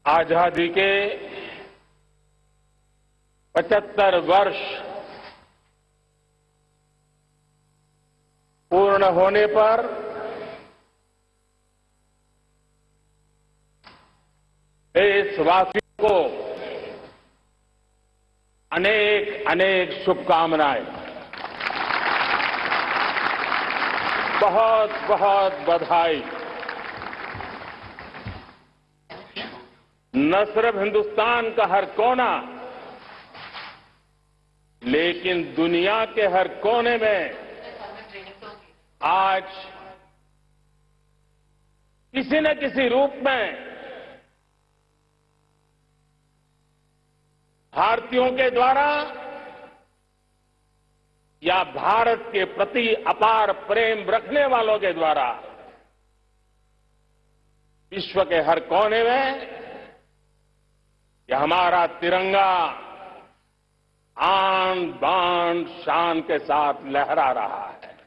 आजादी के 75 वर्ष पूर्ण होने पर देशवासियों को अनेक अनेक शुभकामनाएं, बहुत बहुत बधाई। न सिर्फ हिंदुस्तान का हर कोना, लेकिन दुनिया के हर कोने में आज किसी न किसी रूप में भारतीयों के द्वारा या भारत के प्रति अपार प्रेम रखने वालों के द्वारा विश्व के हर कोने में यह हमारा तिरंगा आन बान शान के साथ लहरा रहा है।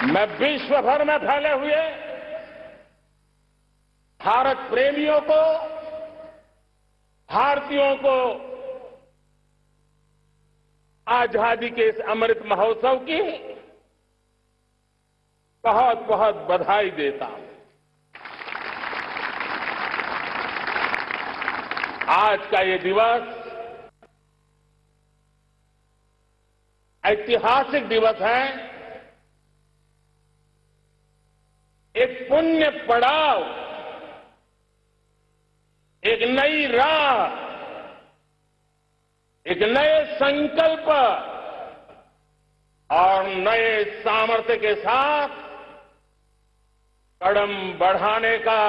मैं विश्व भर में फैले हुए भारत प्रेमियों को, भारतीयों को आजादी के इस अमृत महोत्सव की बहुत बहुत बधाई देता हूं। आज का ये दिवस ऐतिहासिक दिवस है। एक पुण्य पड़ाव, एक नई राह, एक नए संकल्प और नए सामर्थ्य के साथ कदम बढ़ाने का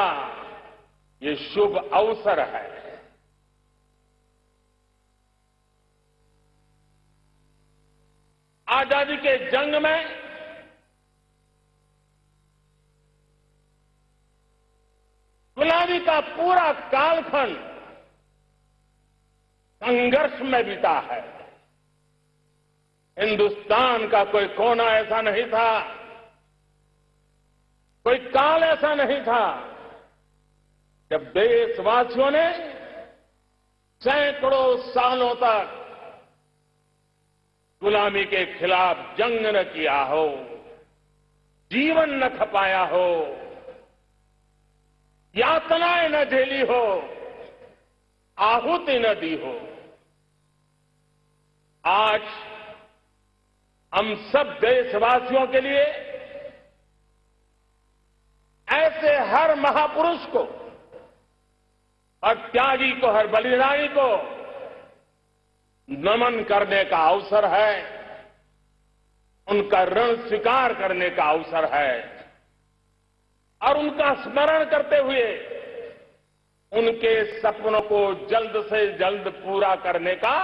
ये शुभ अवसर है। आजादी के जंग में गुलामी का पूरा कालखंड संघर्ष में बीता है। हिंदुस्तान का कोई कोना ऐसा नहीं था, कोई काल ऐसा नहीं था जब देशवासियों ने सैकड़ों सालों तक गुलामी के खिलाफ जंग न किया हो, जीवन न खपाया हो, यातनाएं न झेली हो, आहुति न दी हो। आज हम सब देशवासियों के लिए ऐसे हर महापुरुष को, हर त्यागी को, हर बलिदानी को नमन करने का अवसर है, उनका ऋण स्वीकार करने का अवसर है और उनका स्मरण करते हुए उनके सपनों को जल्द से जल्द पूरा करने का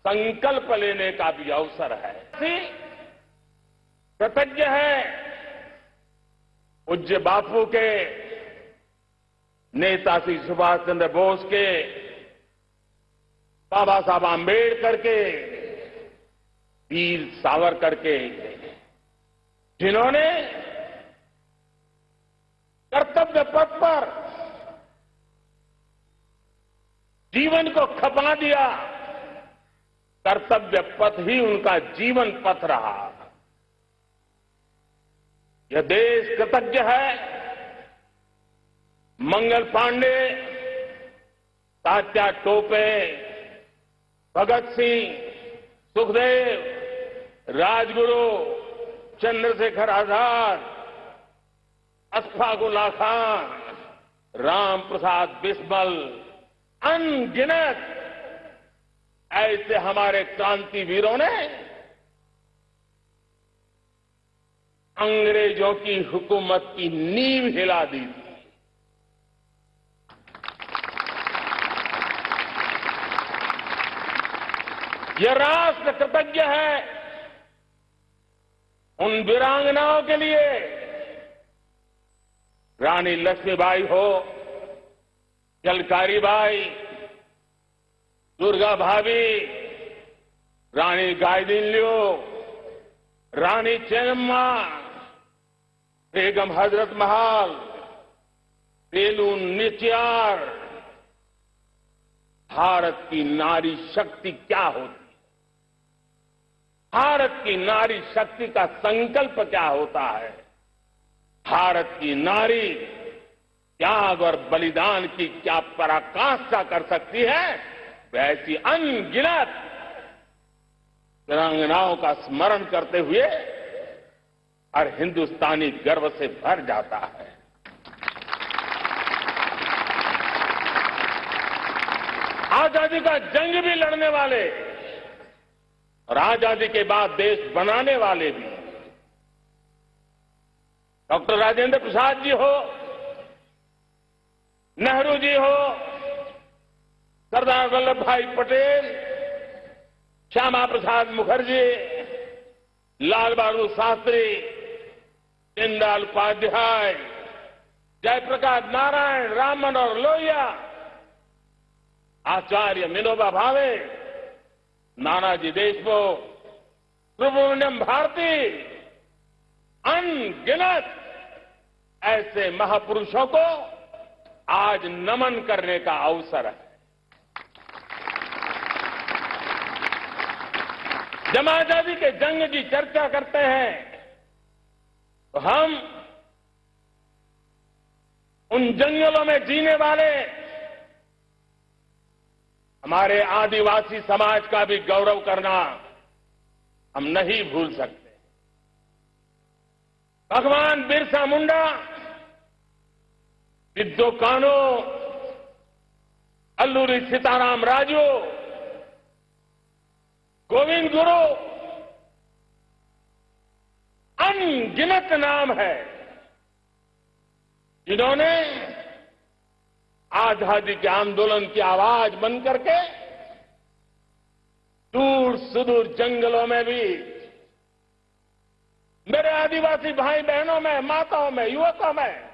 संकल्प लेने का भी अवसर है। कृतज्ञ है पूज्य बापू के, नेताजी सुभाष चंद्र बोस के, बाबा साहब आंबेडकर के, वीर सावरकर के, जिन्होंने कर्तव्य पथ पर जीवन को खपा दिया। कर्तव्य पथ ही उनका जीवन पथ रहा। यह देश कृतज्ञ है मंगल पांडे, तात्या टोपे, भगत सिंह, सुखदेव, राजगुरु, चंद्रशेखर आजाद, अशफाक उल्लाह खान, राम प्रसाद बिस्मिल, अनगिनत ऐसे हमारे क्रांतिवीरों ने अंग्रेजों की हुकूमत की नींव हिला दी थी। यह राष्ट्र कृतज्ञ है उन वीरांगनाओं के लिए, रानी लक्ष्मीबाई हो, झलकारी बाई, दुर्गा भाभी, रानी गाइदिन्लियो, रानी चेन्नम्मा, बेगम हजरत महल, बेलून निचियार, भारत की नारी शक्ति क्या होती, भारत की नारी शक्ति का संकल्प क्या होता है, भारत की नारी त्याग और बलिदान की क्या पराकाष्ठा कर सकती है, वैसी अनगिनत वीरांगनाओं का स्मरण करते हुए हर हिंदुस्तानी गर्व से भर जाता है। आजादी का जंग भी लड़ने वाले और आजादी के बाद देश बनाने वाले भी, डॉक्टर राजेंद्र प्रसाद जी हो, नेहरू जी हो, सरदार वल्लभ भाई पटेल, श्यामा प्रसाद मुखर्जी, लाल बहादुर शास्त्री, दीनदयाल उपाध्याय, जयप्रकाश नारायण, राम मनोहर लोहिया, आचार्य विनोबा भावे, नानाजी देशमुख, सुब्रमण्यम भारती, अनगिनत ऐसे महापुरुषों को आज नमन करने का अवसर है। जब आजादी के जंग की चर्चा करते हैं तो हम उन जंगलों में जीने वाले हमारे आदिवासी समाज का भी गौरव करना हम नहीं भूल सकते। भगवान बिरसा मुंडा, सिद्धो कान्हू, अल्लूरी सीताराम राजू, गोविंद गुरु, अनगिनत नाम है जिन्होंने आजादी के आंदोलन की आवाज बन करके दूर सुदूर जंगलों में भी मेरे आदिवासी भाई बहनों में, माताओं में, युवकों में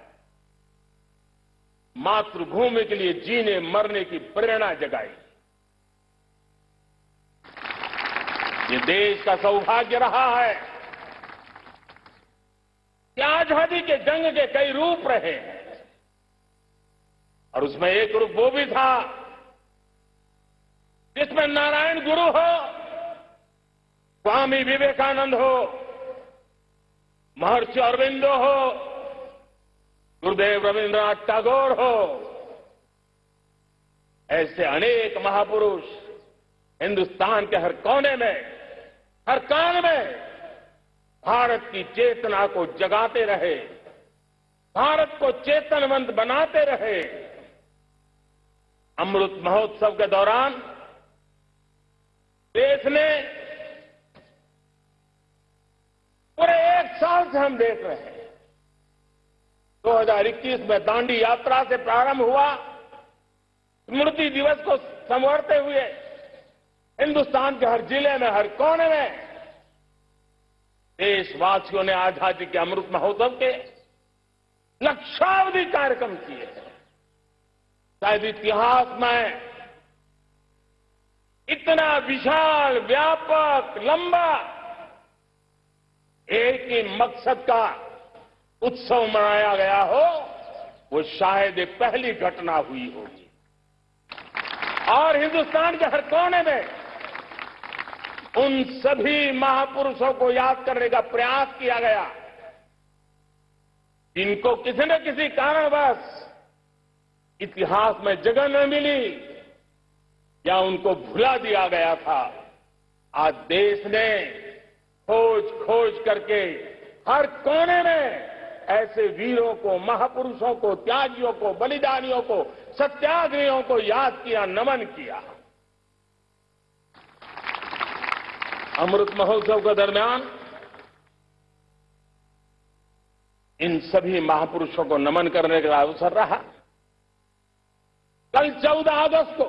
मातृभूमि के लिए जीने मरने की प्रेरणा जगाई। ये देश का सौभाग्य रहा है कि आजादी के जंग के कई रूप रहे हैं और उसमें एक रूप वो भी था जिसमें नारायण गुरु हो, स्वामी विवेकानंद हो, महर्षि अरविंदो हो, गुरुदेव रविंद्रनाथ टैगोर हो, ऐसे अनेक महापुरुष हिंदुस्तान के हर कोने में, हर कान में भारत की चेतना को जगाते रहे, भारत को चेतनवंत बनाते रहे। अमृत महोत्सव के दौरान देश ने पूरे एक साल से हम देख रहे हैं, 2021 में दांडी यात्रा से प्रारंभ हुआ, स्मृति दिवस को संवारते हुए हिंदुस्तान के हर जिले में, हर कोने में देशवासियों ने आजादी के अमृत महोत्सव के लक्षावधि कार्यक्रम किए हैं। शायद इतिहास में इतना विशाल, व्यापक, लंबा एक ही मकसद का उत्सव मनाया गया हो, वो शायद एक पहली घटना हुई होगी। और हिंदुस्तान के हर कोने में उन सभी महापुरुषों को याद करने का प्रयास किया गया जिनको किसी न किसी कारणवश इतिहास में जगह न मिली या उनको भुला दिया गया था। आज देश ने खोज करके हर कोने में ऐसे वीरों को, महापुरुषों को, त्यागियों को, बलिदानियों को, सत्याग्रहियों को याद किया, नमन किया। अमृत महोत्सव के दरमियान इन सभी महापुरुषों को नमन करने का अवसर रहा। कल 14 अगस्त को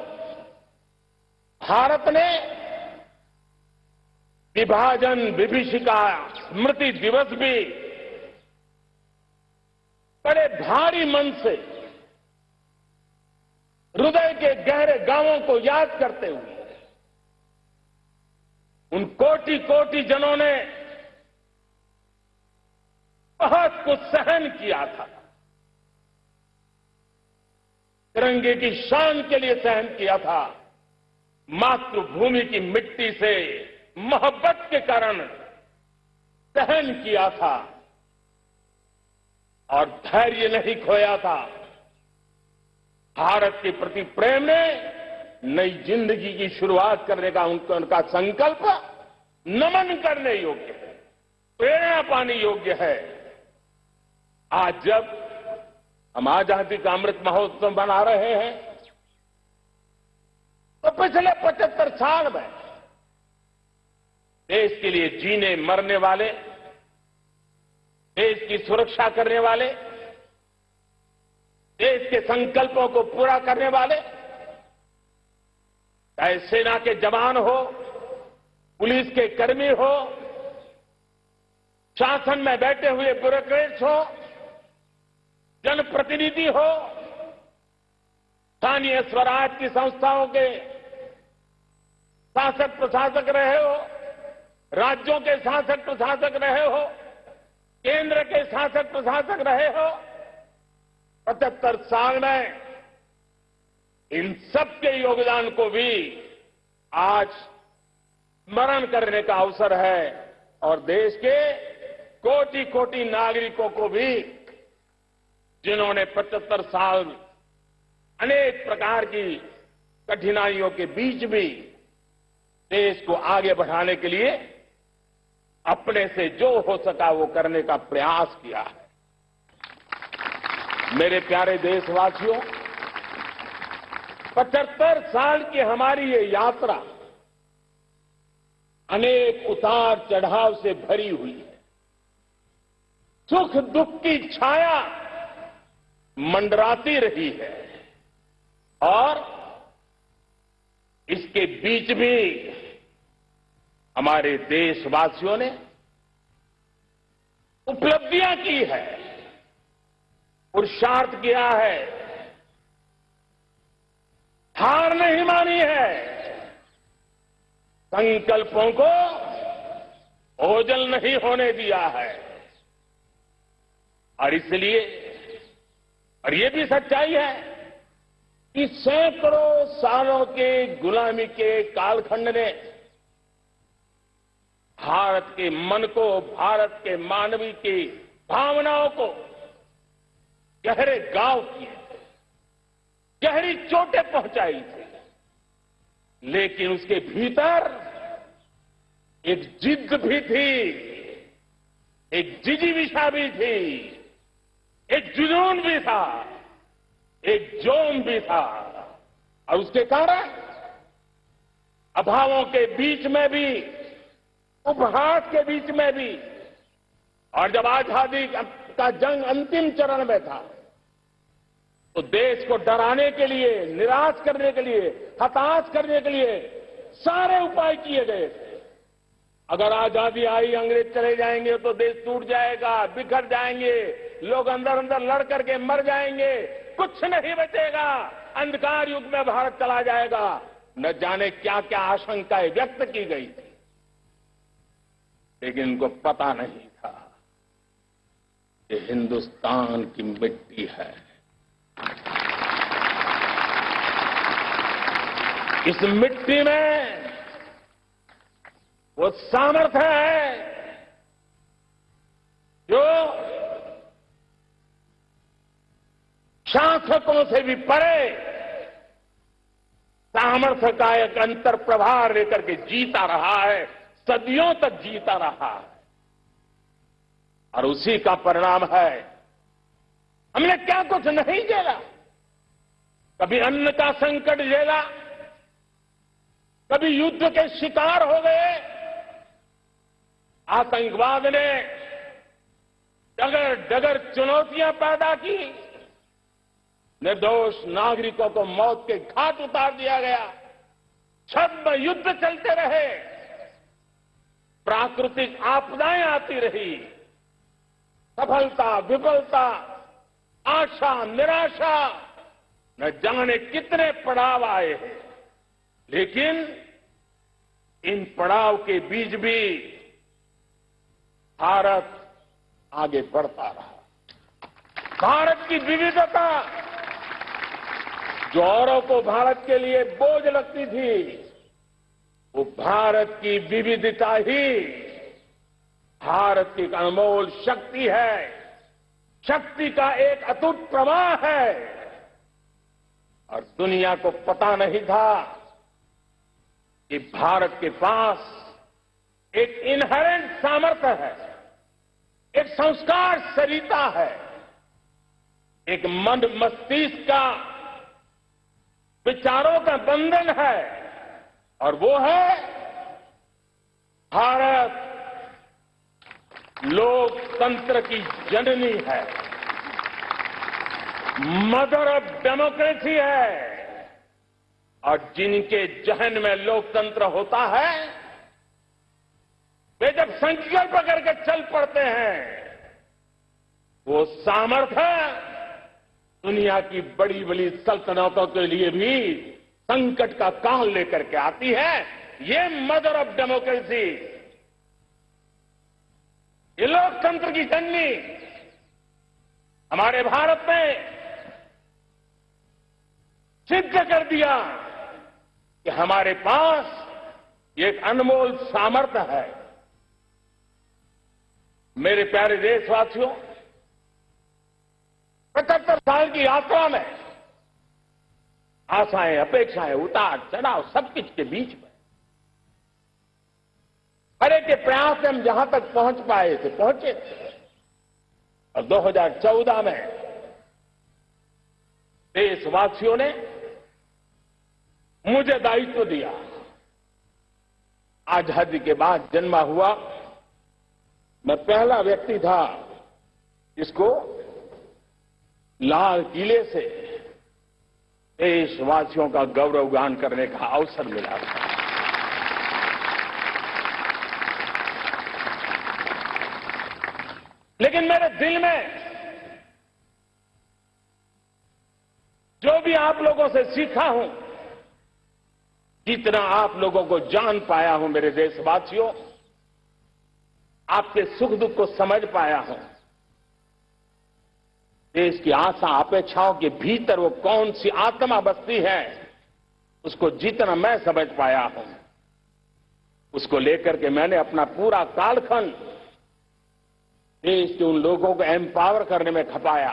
भारत ने विभाजन विभीषिका स्मृति दिवस भी बड़े भारी मन से हृदय के गहरे गांवों को याद करते हुए उन कोटि कोटि जनों ने बहुत कुछ सहन किया था, तिरंगे की शान के लिए सहन किया था, मातृभूमि की मिट्टी से मोहब्बत के कारण सहन किया था और धैर्य नहीं खोया था। भारत के प्रति प्रेम ने नई जिंदगी की शुरुआत करने का उनका संकल्प नमन करने योग्य है, प्रेरणा पाने योग्य है। आज जब हम आजादी का अमृत महोत्सव मना रहे हैं तो पिछले 75 साल में देश के लिए जीने मरने वाले, देश की सुरक्षा करने वाले, देश के संकल्पों को पूरा करने वाले, चाहे सेना के जवान हो, पुलिस के कर्मी हो, शासन में बैठे हुए ब्यूरोक्रेट्स हो, जनप्रतिनिधि हो, स्थानीय स्वराज की संस्थाओं के शासक प्रशासक रहे हो, राज्यों के शासक प्रशासक रहे हो, केंद्र के शासक प्रशासक रहे हो, 75 साल में इन सबके योगदान को भी आज स्मरण करने का अवसर है और देश के कोटि कोटि नागरिकों को भी, जिन्होंने 75 साल अनेक प्रकार की कठिनाइयों के बीच भी देश को आगे बढ़ाने के लिए अपने से जो हो सका वो करने का प्रयास किया है। मेरे प्यारे देशवासियों, 75 साल की हमारी ये यात्रा अनेक उतार चढ़ाव से भरी हुई है। सुख दुख की छाया मंडराती रही है और इसके बीच भी हमारे देशवासियों ने उपलब्धियां की है, पुरुषार्थ किया है, हार नहीं मानी है, संकल्पों को ओझल नहीं होने दिया है। और इसलिए, और ये भी सच्चाई है कि सैकड़ों सालों के गुलामी के कालखंड ने भारत के मन को, भारत के मानवीय की भावनाओं को गहरे घाव किए, गहरी चोटें पहुंचाई थी, लेकिन उसके भीतर एक जिद भी थी, एक जिजीविषा भी थी, एक जुनून भी था, एक जोम भी था। और उसके कारण अभावों के बीच में भी, उपहास के बीच में भी, और जब आजादी का जंग अंतिम चरण में था तो देश को डराने के लिए, निराश करने के लिए, हताश करने के लिए सारे उपाय किए गए थे। अगर आजादी आई, अंग्रेज चले जाएंगे तो देश टूट जाएगा, बिखर जाएंगे, लोग अंदर अंदर लड़ करके मर जाएंगे, कुछ नहीं बचेगा, अंधकार युग में भारत चला जाएगा। न जाने क्या क्या आशंकाएं व्यक्त की गई थी, लेकिन उनको पता नहीं था कि हिंदुस्तान की मिट्टी है, इस मिट्टी में वो सामर्थ्य है जो शासकों से भी परे सामर्थ्य का एक अंतर प्रभार लेकर के जीता रहा है, सदियों तक जीता रहा है। और उसी का परिणाम है, हमने क्या कुछ नहीं झेला। कभी अन्न का संकट झेला, कभी युद्ध के शिकार हो गए, आतंकवाद ने डगर डगर चुनौतियां पैदा की, निर्दोष नागरिकों को मौत के घाट उतार दिया गया, छद्म युद्ध चलते रहे, प्राकृतिक आपदाएं आती रही, सफलता विफलता, आशा निराशा, न जाने कितने पड़ाव आए हैं। लेकिन इन पड़ाव के बीच भी भारत आगे बढ़ता रहा। भारत की विविधता, जो औरों को भारत के लिए बोझ लगती थी, वो भारत की विविधता ही भारत की एक अनमोल शक्ति है, शक्ति का एक अटूट प्रवाह है। और दुनिया को पता नहीं था कि भारत के पास एक इनहेरेंट सामर्थ्य है, एक संस्कार सरिता है, एक मन मस्तिष्क का विचारों का बंधन है, और वो है भारत लोकतंत्र की जननी है, मदर ऑफ डेमोक्रेसी है। और जिनके जहन में लोकतंत्र होता है, वे जब संकल्प करके चल पड़ते हैं, वो सामर्थ्य दुनिया की बड़ी बड़ी सल्तनतों के लिए भी संकट का काल लेकर के आती है। ये मदर ऑफ डेमोक्रेसी, ये लोकतंत्र की जननी हमारे भारत ने सिद्ध कर दिया कि हमारे पास एक अनमोल सामर्थ्य है। मेरे प्यारे देशवासियों, 75 साल की यात्रा में आशाएं, अपेक्षाएं, उतार चढ़ाव सब कुछ के बीच में हर एक के प्रयास से हम जहां तक पहुंच पाए थे, पहुंचे थे। और 2014 में देशवासियों ने मुझे दायित्व दिया। आजादी के बाद जन्मा हुआ मैं पहला व्यक्ति था जिसको लाल किले से देशवासियों का गौरवगान करने का अवसर मिला था। लेकिन मेरे दिल में जो भी आप लोगों से सीखा हूं, जितना आप लोगों को जान पाया हूं मेरे देशवासियों, आपके सुख दुख को समझ पाया हूं, देश की आशा अपेक्षाओं के भीतर वो कौन सी आत्मा बसती है, उसको जितना मैं समझ पाया हूं, उसको लेकर के मैंने अपना पूरा कालखंड देश के उन लोगों को एम्पावर करने में खपाया।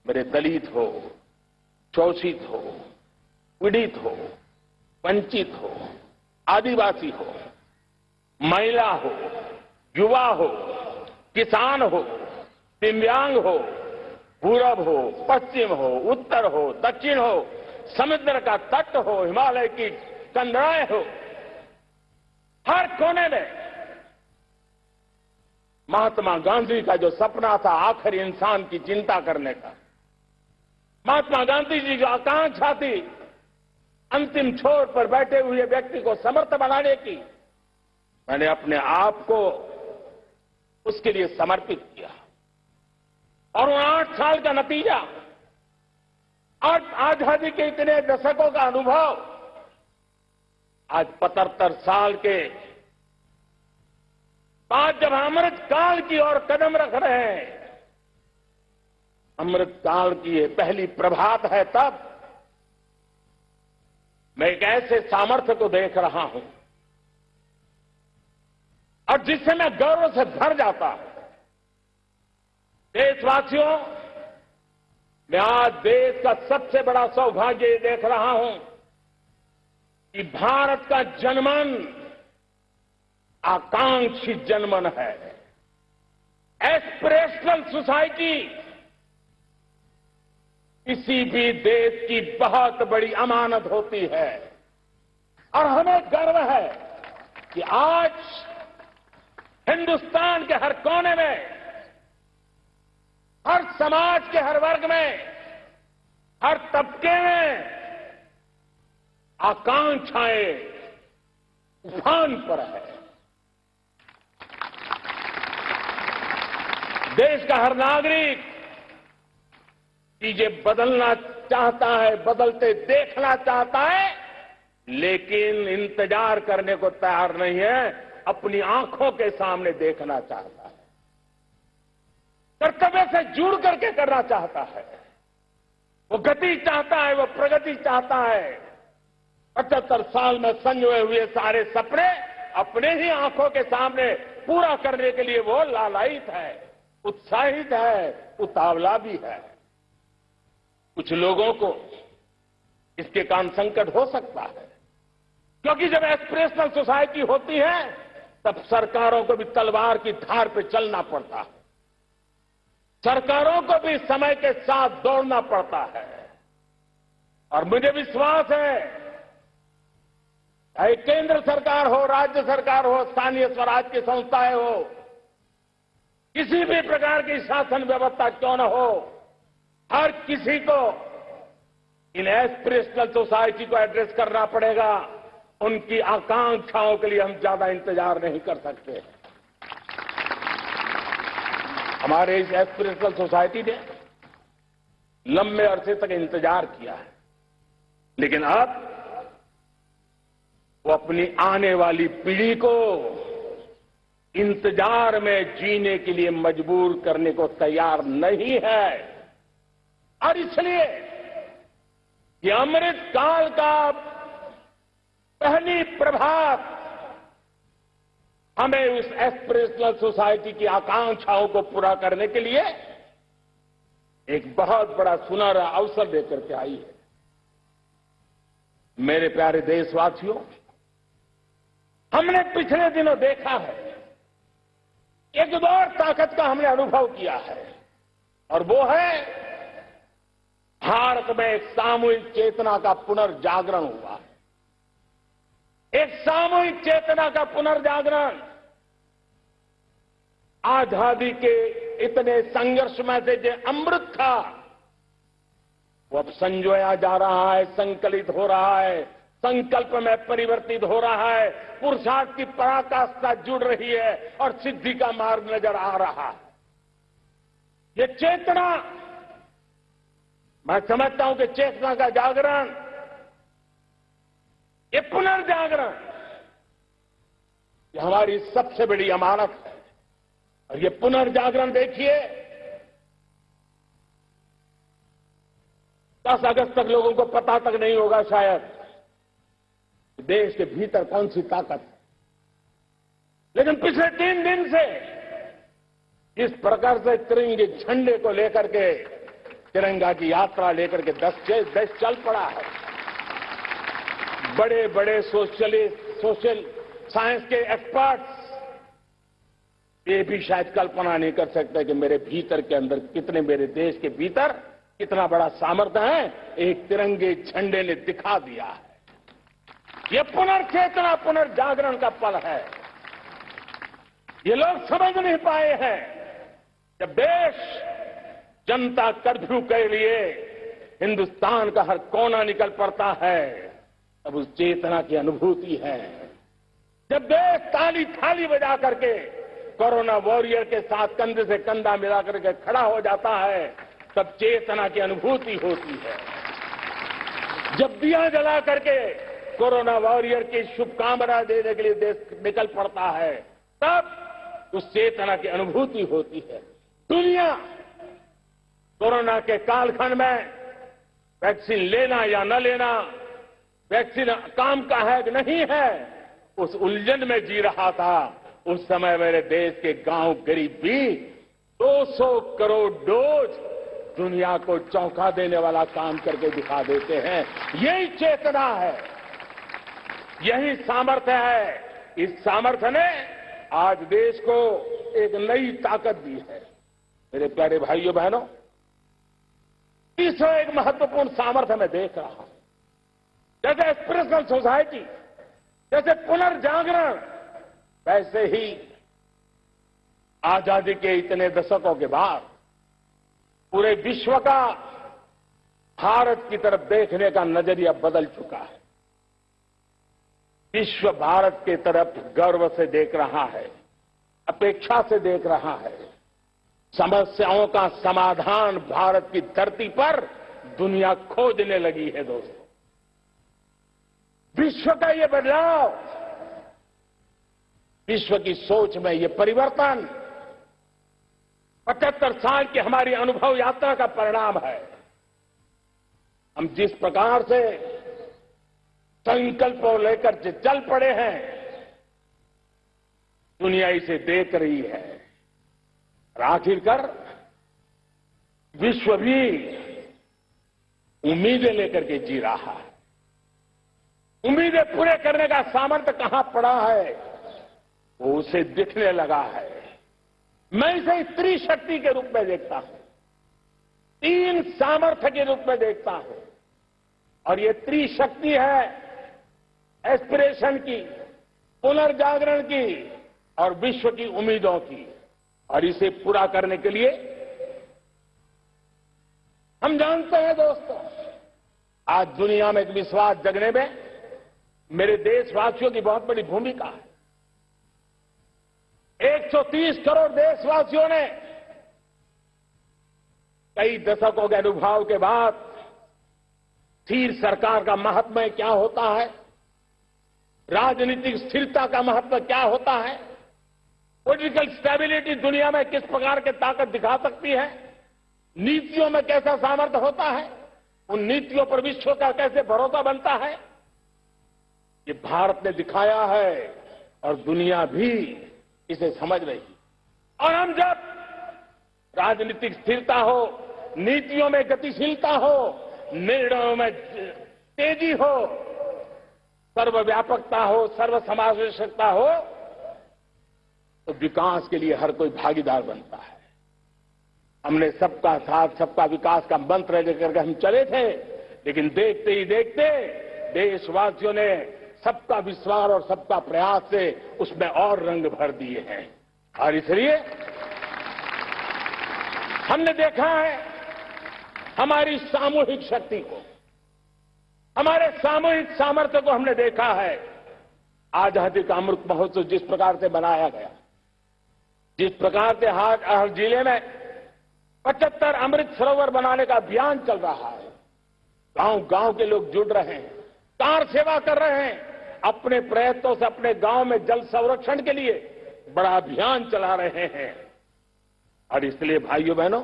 मेरे दलित हो, शोषित हो, पीड़ित हो, वंचित हो, आदिवासी हो, महिला हो, युवा हो, किसान हो, दिव्यांग हो, पूरब हो, पश्चिम हो, उत्तर हो, दक्षिण हो, समुद्र का तट हो, हिमालय की कंदराएं हो, हर कोने में महात्मा गांधी का जो सपना था आखिरी इंसान की चिंता करने का, महात्मा गांधी जी जो आकांक्षा थी अंतिम छोर पर बैठे हुए व्यक्ति को समर्थ बनाने की, मैंने अपने आप को उसके लिए समर्पित किया। और उन 8 साल का नतीजा, आजादी के इतने दशकों का अनुभव, आज 75 साल के बाद जब अमृत काल की ओर कदम रख रहे हैं, अमृत काल की ये पहली प्रभात है, तब मैं एक ऐसे सामर्थ्य को देख रहा हूं और जिससे मैं गौरव से भर जाता हूं। देशवासियों, मैं आज देश का सबसे बड़ा सौभाग्य ये देख रहा हूं कि भारत का जनमन आकांक्षी जनमन है। एस्पिरेशनल सोसाइटी किसी भी देश की बहुत बड़ी अमानत होती है और हमें गर्व है कि आज हिंदुस्तान के हर कोने में, हर समाज के हर वर्ग में, हर तबके में आकांक्षाएं उफान पर है। देश का हर नागरिक चीजें बदलना चाहता है, बदलते देखना चाहता है, लेकिन इंतजार करने को तैयार नहीं है, अपनी आंखों के सामने देखना चाहता है। कर्तव्य से जुड़ करके करना चाहता है। वो गति चाहता है, वो प्रगति चाहता है। 75 साल में संजोए हुए सारे सपने अपने ही आंखों के सामने पूरा करने के लिए वो लालायित है, उत्साहित है, उतावला भी है। कुछ लोगों को इसके कारण संकट हो सकता है, क्योंकि जब एस्पिरेशनल सोसाइटी होती है तब सरकारों को भी तलवार की धार पे चलना पड़ता है, सरकारों को भी समय के साथ दौड़ना पड़ता है। और मुझे विश्वास है, चाहे केंद्र सरकार हो, राज्य सरकार हो, स्थानीय स्वराज की संस्थाएं हो, किसी भी प्रकार की शासन व्यवस्था क्यों न हो, हर किसी को इन एस्पिरेशनल सोसाइटी को एड्रेस करना पड़ेगा। उनकी आकांक्षाओं के लिए हम ज्यादा इंतजार नहीं कर सकते। हमारे इस एस्पिरेशनल सोसाइटी ने लंबे अरसे तक इंतजार किया है, लेकिन अब वो अपनी आने वाली पीढ़ी को इंतजार में जीने के लिए मजबूर करने को तैयार नहीं है। और इसलिए ये अमृत काल का पहली प्रभात हमें उस एस्पिरेशनल सोसाइटी की आकांक्षाओं को पूरा करने के लिए एक बहुत बड़ा सुनहरा अवसर देकर के आई है। मेरे प्यारे देशवासियों, हमने पिछले दिनों देखा है, एक और ताकत का हमने अनुभव किया है, और वो है भारत में एक सामूहिक चेतना का पुनर्जागरण हुआ है। एक सामूहिक चेतना का पुनर्जागरण। आजादी के इतने संघर्ष में से जो अमृत था वो अब संजोया जा रहा है, संकलित हो रहा है, संकल्प में परिवर्तित हो रहा है, पुरुषार्थ की पराकाष्ठा जुड़ रही है और सिद्धि का मार्ग नजर आ रहा है। ये चेतना, मैं समझता हूं कि चेतना का जागरण, ये पुनर्जागरण, ये हमारी सबसे बड़ी अमानत है। और ये पुनर्जागरण देखिए, 10 अगस्त तक लोगों को पता तक नहीं होगा शायद देश के भीतर कौन सी ताकत है, लेकिन पिछले 3 दिन से इस प्रकार से तिरंगे झंडे को लेकर के, तिरंगा की यात्रा लेकर के देश चल पड़ा है। बड़े बड़े सोशल साइंस के एक्सपर्ट्स ये भी शायद कल्पना नहीं कर सकते कि मेरे भीतर के अंदर कितने, मेरे देश के भीतर कितना बड़ा सामर्थ्य है, एक तिरंगे झंडे ने दिखा दिया है। ये पुनर्चेतना, पुनर्जागरण का पल है। ये लोग समझ नहीं पाए हैं, जब देश जनता कर्फ्यू के लिए हिंदुस्तान का हर कोना निकल पड़ता है, तब उस चेतना की अनुभूति है। जब देश ताली थाली बजा करके कोरोना वॉरियर के साथ कंधे से कंधा मिला करके खड़ा हो जाता है, तब चेतना की अनुभूति होती है। जब दिया जला करके कोरोना वॉरियर की शुभकामना देने के लिए देश निकल पड़ता है, तब उस चेतना की अनुभूति होती है। दुनिया कोरोना के कालखंड में वैक्सीन लेना या न लेना, वैक्सीन काम का है कि नहीं है, उस उलझन में जी रहा था। उस समय मेरे देश के गांव गरीब भी 200 करोड़ डोज दुनिया को चौंका देने वाला काम करके दिखा देते हैं। यही चेतना है, यही सामर्थ्य है। इस सामर्थ्य ने आज देश को एक नई ताकत दी है। मेरे प्यारे भाइयों बहनों, तीसरा एक महत्वपूर्ण सामर्थ्य मैं देख रहा हूं, जैसे एस्पिरेशनल सोसाइटी, जैसे पुनर्जागरण, वैसे ही आजादी के इतने दशकों के बाद पूरे विश्व का भारत की तरफ देखने का नजरिया बदल चुका है। विश्व भारत की तरफ गर्व से देख रहा है, अपेक्षा से देख रहा है। समस्याओं का समाधान भारत की धरती पर दुनिया खोजने लगी है। दोस्तों, विश्व का ये बदलाव, विश्व की सोच में ये परिवर्तन 75 साल की हमारी अनुभव यात्रा का परिणाम है। हम जिस प्रकार से संकल्पों लेकर चल पड़े हैं, दुनिया इसे देख रही है और आखिरकार विश्व भी उम्मीदें लेकर के जी रहा है। उम्मीदें पूरे करने का सामर्थ्य कहां पड़ा है, वो उसे दिखने लगा है। मैं इसे स्त्री शक्ति के रूप में देखता हूं, 3 सामर्थ्य के रूप में देखता हूं। और ये त्रिशक्ति है एस्पिरेशन की, पुनर्जागरण की और विश्व की उम्मीदों की। और इसे पूरा करने के लिए हम जानते हैं दोस्तों, आज दुनिया में एक विश्वास जगने में मेरे देशवासियों की बहुत बड़ी भूमिका है। 130 करोड़ देशवासियों ने कई दशकों के अनुभव के बाद स्थिर सरकार का महत्व क्या होता है, राजनीतिक स्थिरता का महत्व क्या होता है, पॉलिटिकल स्टेबिलिटी दुनिया में किस प्रकार की ताकत दिखा सकती है, नीतियों में कैसा सामर्थ्य होता है, उन नीतियों पर विश्व का कैसे भरोसा बनता है, ये भारत ने दिखाया है और दुनिया भी इसे समझ रही। और हम जब राजनीतिक स्थिरता हो, नीतियों में गतिशीलता हो, निर्णयों में तेजी हो, सर्वव्यापकता हो, सर्वसमावेशकता हो, तो विकास के लिए हर कोई भागीदार बनता है। हमने सबका साथ सबका विकास का मंत्र लेकर के हम चले थे, लेकिन देखते ही देखते देशवासियों ने सबका विश्वास और सबका प्रयास से उसमें और रंग भर दिए हैं। और इसलिए हमने देखा है हमारी सामूहिक शक्ति को, हमारे सामूहिक सामर्थ्य को हमने देखा है। आजादी का अमृत महोत्सव जिस प्रकार से बनाया गया, जिस प्रकार से हर जिले में 75 अमृत सरोवर बनाने का अभियान चल रहा है, गांव गांव के लोग जुड़ रहे हैं, कार सेवा कर रहे हैं, अपने प्रयत्नों से अपने गांव में जल संरक्षण के लिए बड़ा अभियान चला रहे हैं। और इसलिए भाइयों बहनों,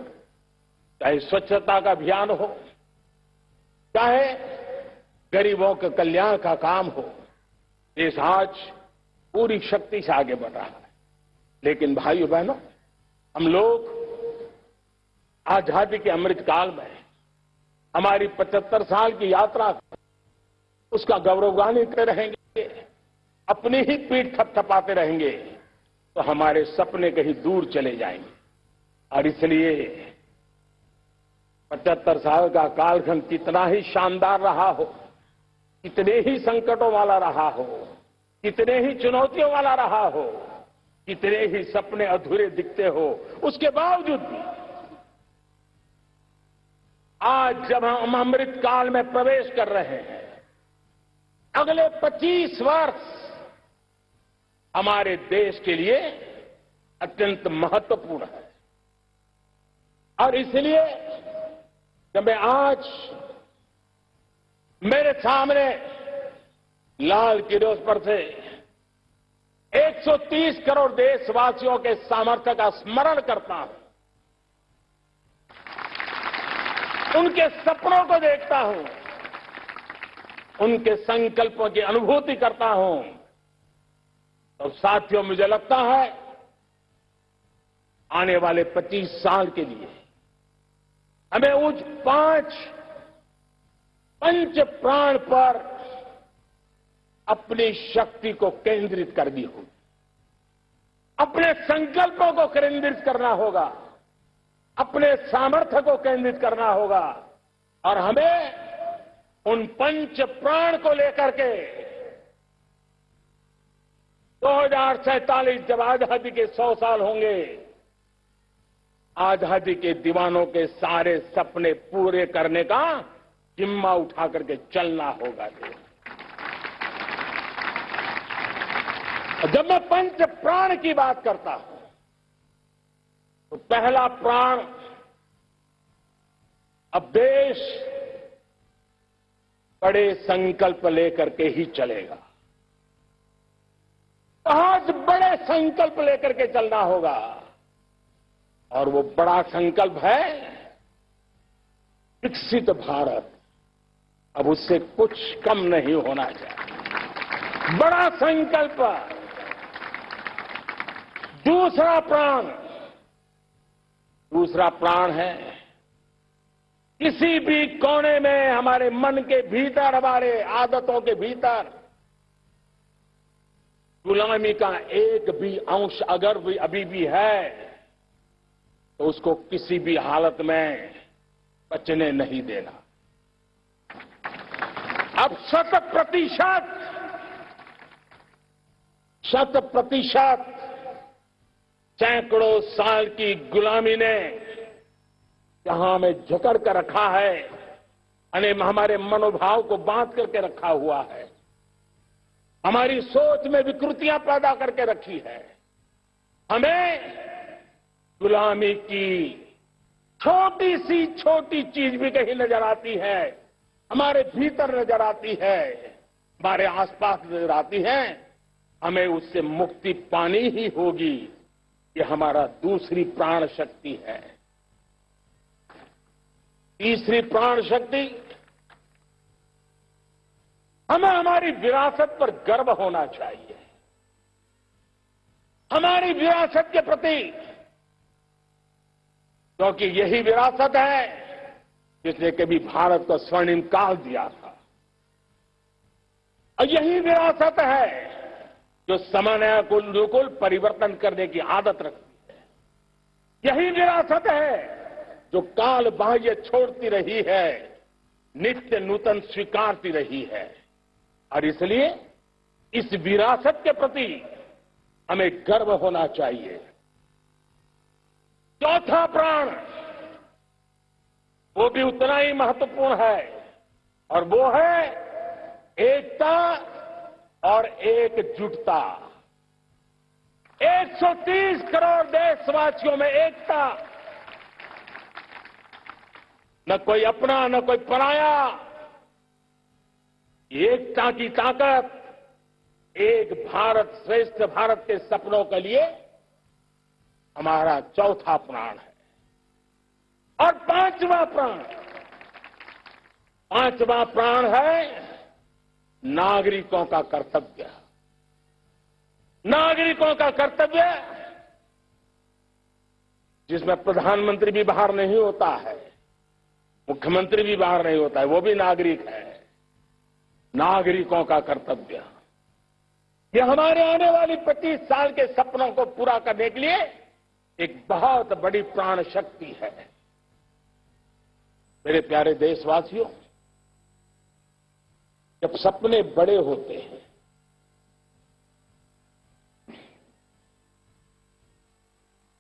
चाहे स्वच्छता का अभियान हो, चाहे गरीबों के कल्याण का काम हो, देश आज पूरी शक्ति से आगे बढ़ रहा है। लेकिन भाइयों बहनों, हम लोग आजादी के अमृत काल में हमारी 75 साल की यात्रा उसका गौरवगान करते रहेंगे, अपनी ही पीठ थपथपाते रहेंगे, तो हमारे सपने कहीं दूर चले जाएंगे। और इसलिए 75 साल का कालखंड कितना ही शानदार रहा हो, कितने ही संकटों वाला रहा हो, कितने ही चुनौतियों वाला रहा हो, कितने ही सपने अधूरे दिखते हो, उसके बावजूद भी आज जब हम अमृत काल में प्रवेश कर रहे हैं, अगले 25 वर्ष हमारे देश के लिए अत्यंत महत्वपूर्ण है। और इसलिए जब मैं आज मेरे सामने लाल किले पर से 130 करोड़ देशवासियों के सामर्थ्य का स्मरण करता हूं, उनके सपनों को देखता हूं, उनके संकल्पों की अनुभूति करता हूं, तो साथियों मुझे लगता है आने वाले 25 साल के लिए हमें उस 5 पंच प्राण पर अपनी शक्ति को केंद्रित करनी होगी, अपने संकल्पों को केंद्रित करना होगा, अपने सामर्थ्य को केंद्रित करना होगा। और हमें उन पंच प्राण को लेकर के 2047 जब आजादी के 100 साल होंगे, आजादी के दीवानों के सारे सपने पूरे करने का जिम्मा उठा करके चलना होगा। जब मैं पंच प्राण की बात करता हूं, तो पहला प्राण, अब देश बड़े संकल्प लेकर के ही चलेगा, बहुत बड़े संकल्प लेकर के चलना होगा। और वो बड़ा संकल्प है विकसित भारत। अब उससे कुछ कम नहीं होना चाहिए। बड़ा संकल्प। दूसरा प्राण है किसी भी कोने में हमारे मन के भीतर, हमारे आदतों के भीतर गुलामी का एक भी अंश अगर भी अभी भी है तो उसको किसी भी हालत में बचने नहीं देना। अब 100% सैकड़ों साल की गुलामी ने जहां हमें जकड़ कर रखा है, हमारे मनोभाव को बांध करके रखा हुआ है, हमारी सोच में विकृतियां पैदा करके रखी है। हमें गुलामी की छोटी सी छोटी चीज भी कहीं नजर आती है, हमारे भीतर नजर आती है, हमारे आसपास नजर आती है, हमें उससे मुक्ति पानी ही होगी। ये हमारा दूसरी प्राण शक्ति है। तीसरी प्राण शक्ति, हमें हमारी विरासत पर गर्व होना चाहिए। हमारी विरासत के प्रति, क्योंकि यही विरासत है जिसने कभी भारत को स्वर्णिम काल दिया था, और यही विरासत है जो समय को अनुकूल परिवर्तन करने की आदत रखती है। यही विरासत है जो काल बाह्य छोड़ती रही है, नित्य नूतन स्वीकारती रही है। और इसलिए इस विरासत के प्रति हमें गर्व होना चाहिए। चौथा प्राण, वो भी उतना ही महत्वपूर्ण है, और वो है एकता और एकजुटता। 130 करोड़ देशवासियों में एकता, न कोई अपना न कोई पराया। एकता की ताकत एक भारत श्रेष्ठ भारत के सपनों के लिए हमारा चौथा प्राण है। और पांचवा प्राण है नागरिकों का कर्तव्य। नागरिकों का कर्तव्य जिसमें प्रधानमंत्री भी बाहर नहीं होता है, मुख्यमंत्री भी बाहर नहीं होता है, वो भी नागरिक है। नागरिकों का कर्तव्य, ये हमारे आने वाली 25 साल के सपनों को पूरा करने के लिए एक बहुत बड़ी प्राण शक्ति है। मेरे प्यारे देशवासियों, जब सपने बड़े होते हैं,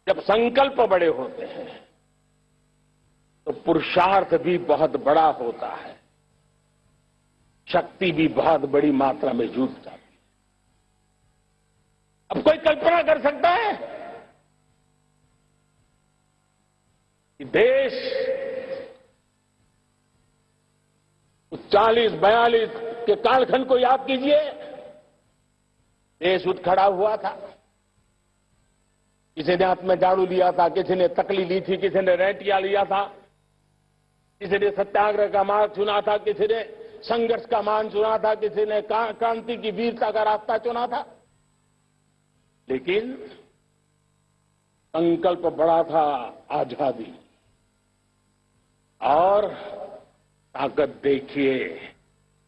जब संकल्प बड़े होते हैं, तो पुरुषार्थ भी बहुत बड़ा होता है, शक्ति भी बहुत बड़ी मात्रा में जुट जाती है। अब कोई कल्पना कर सकता है कि देश 40-42 के कालखंड को याद कीजिए। देश उठ खड़ा हुआ था, किसी ने हाथ में झाड़ू लिया था, किसी ने तकली ली थी, किसी ने रेंटिया लिया था, किसी ने सत्याग्रह का मार्ग चुना था, किसी ने संघर्ष का मान चुना था, किसी ने क्रांति की वीरता का रास्ता चुना था। लेकिन संकल्प बड़ा था आजादी, और ताकत देखिए,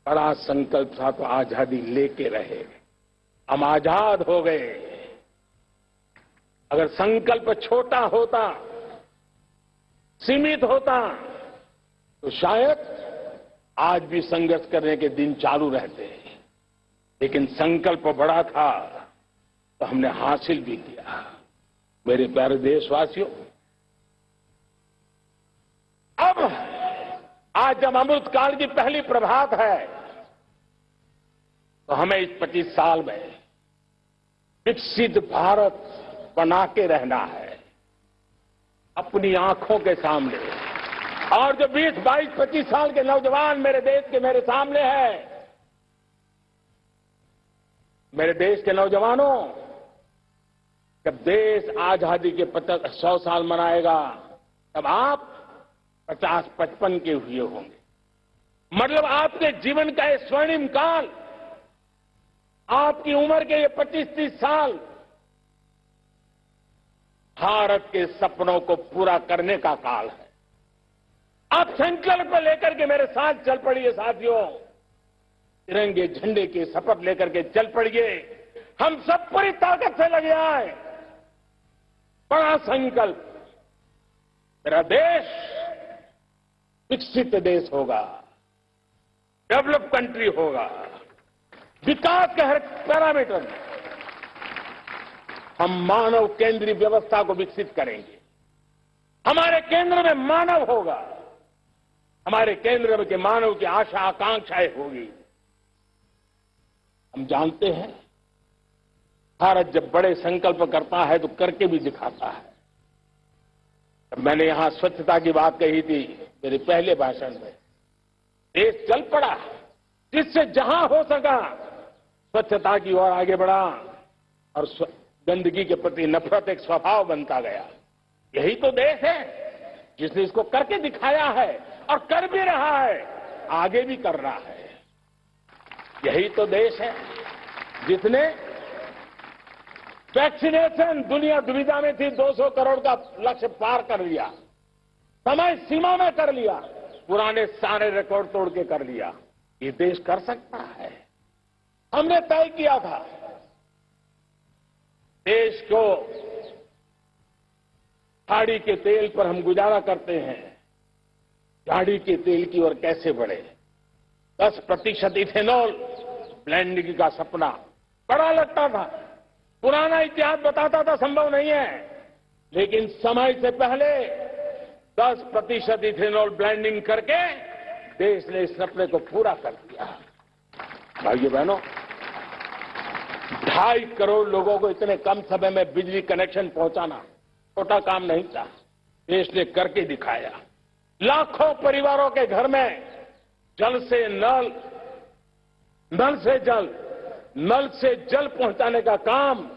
बड़ा संकल्प था तो आजादी लेके रहे। हम आजाद हो गए। अगर संकल्प छोटा होता, सीमित होता, तो शायद आज भी संघर्ष करने के दिन चालू रहते। लेकिन संकल्प बड़ा था तो हमने हासिल भी किया। मेरे प्यारे देशवासियों, अब आज जब अमृत काल की पहली प्रभात है, तो हमें इस 25 साल में विकसित भारत बना के रहना है अपनी आंखों के सामने। और जो 20, 22, 25 साल के नौजवान मेरे देश के मेरे सामने हैं, मेरे देश के नौजवानों, जब देश आजादी के 100 साल मनाएगा तब आप 50-55 के हुए होंगे। मतलब आपके जीवन का ये स्वर्णिम काल, आपकी उम्र के ये 25-30 साल भारत के सपनों को पूरा करने का काल है। आप संकल्प लेकर के मेरे साथ चल पड़िए साथियों, तिरंगे झंडे की शपथ लेकर के चल पड़िए। हम सब पूरी ताकत से लगे आए। बड़ा संकल्प, मेरा देश विकसित देश होगा, डेवलप कंट्री होगा। विकास के हर पैरामीटर में हम मानव केंद्रीय व्यवस्था को विकसित करेंगे। हमारे केंद्र में मानव होगा, हमारे केंद्र में के मानव की आशा आकांक्षाएं होगी। हम जानते हैं भारत जब बड़े संकल्प करता है तो करके भी दिखाता है। मैंने यहां स्वच्छता की बात कही थी मेरे पहले भाषण में। देश चल पड़ा, जिससे जहां हो सका स्वच्छता की ओर आगे बढ़ा और गंदगी के प्रति नफरत एक स्वभाव बनता गया। यही तो देश है जिसने इसको करके दिखाया है और कर भी रहा है, आगे भी कर रहा है। यही तो देश है जिसने वैक्सीनेशन, दुनिया दुविधा में थी, 200 करोड़ का लक्ष्य पार कर लिया, समय सीमा में कर लिया, पुराने सारे रिकॉर्ड तोड़ के कर लिया। ये देश कर सकता है। हमने तय किया था देश को गाड़ी के तेल पर हम गुजारा करते हैं, गाड़ी के तेल की ओर कैसे बढ़े। 10% इथेनॉल ब्लेंडिंग का सपना बड़ा लगता था, पुराना इतिहास बताता था संभव नहीं है, लेकिन समय से पहले 10% इथेनॉल ब्लेंडिंग करके देश ने इस सपने को पूरा कर दिया। भाइयों बहनों, 2.5 करोड़ लोगों को इतने कम समय में बिजली कनेक्शन पहुंचाना छोटा काम नहीं था, देश ने करके दिखाया। लाखों परिवारों के घर में जल से नल, नल से जल, नल से जल पहुंचाने का काम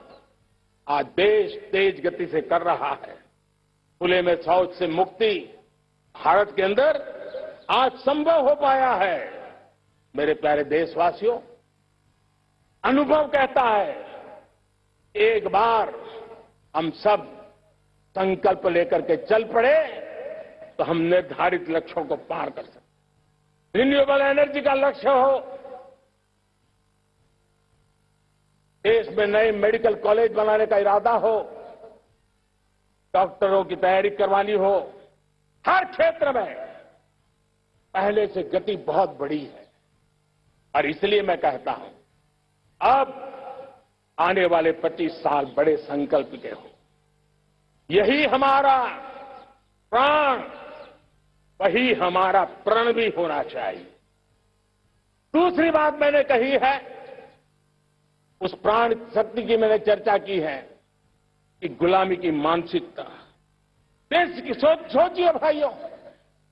आज देश तेज गति से कर रहा है। खुले में शौच से मुक्ति भारत के अंदर आज संभव हो पाया है। मेरे प्यारे देशवासियों, अनुभव कहता है एक बार हम सब संकल्प लेकर के चल पड़े तो हम निर्धारित लक्ष्यों को पार कर सकते। रिन्यूएबल एनर्जी का लक्ष्य हो, देश में नए मेडिकल कॉलेज बनाने का इरादा हो, डॉक्टरों की तैयारी करवानी हो, हर क्षेत्र में पहले से गति बहुत बड़ी है। और इसलिए मैं कहता हूं अब आने वाले 25 साल बड़े संकल्प के हो। यही हमारा प्राण, वही हमारा प्रण भी होना चाहिए। दूसरी बात मैंने कही है, उस प्राण शक्ति की मैंने चर्चा की है कि गुलामी की मानसिकता। देश की सोचिए भाइयों,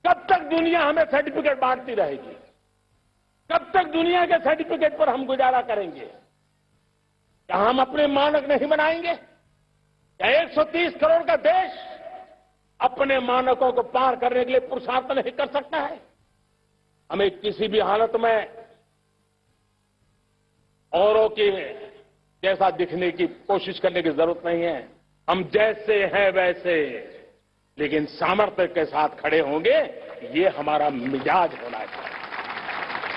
कब तक दुनिया हमें सर्टिफिकेट बांटती रहेगी? कब तक दुनिया के सर्टिफिकेट पर हम गुजारा करेंगे? क्या हम अपने मानक नहीं बनाएंगे? क्या 130 करोड़ का देश अपने मानकों को पार करने के लिए पुरुषार्थ नहीं कर सकता है? हमें किसी भी हालत में औरों के जैसा दिखने की कोशिश करने की जरूरत नहीं है। हम जैसे हैं वैसे, लेकिन सामर्थ्य के साथ खड़े होंगे, ये हमारा मिजाज होना चाहिए।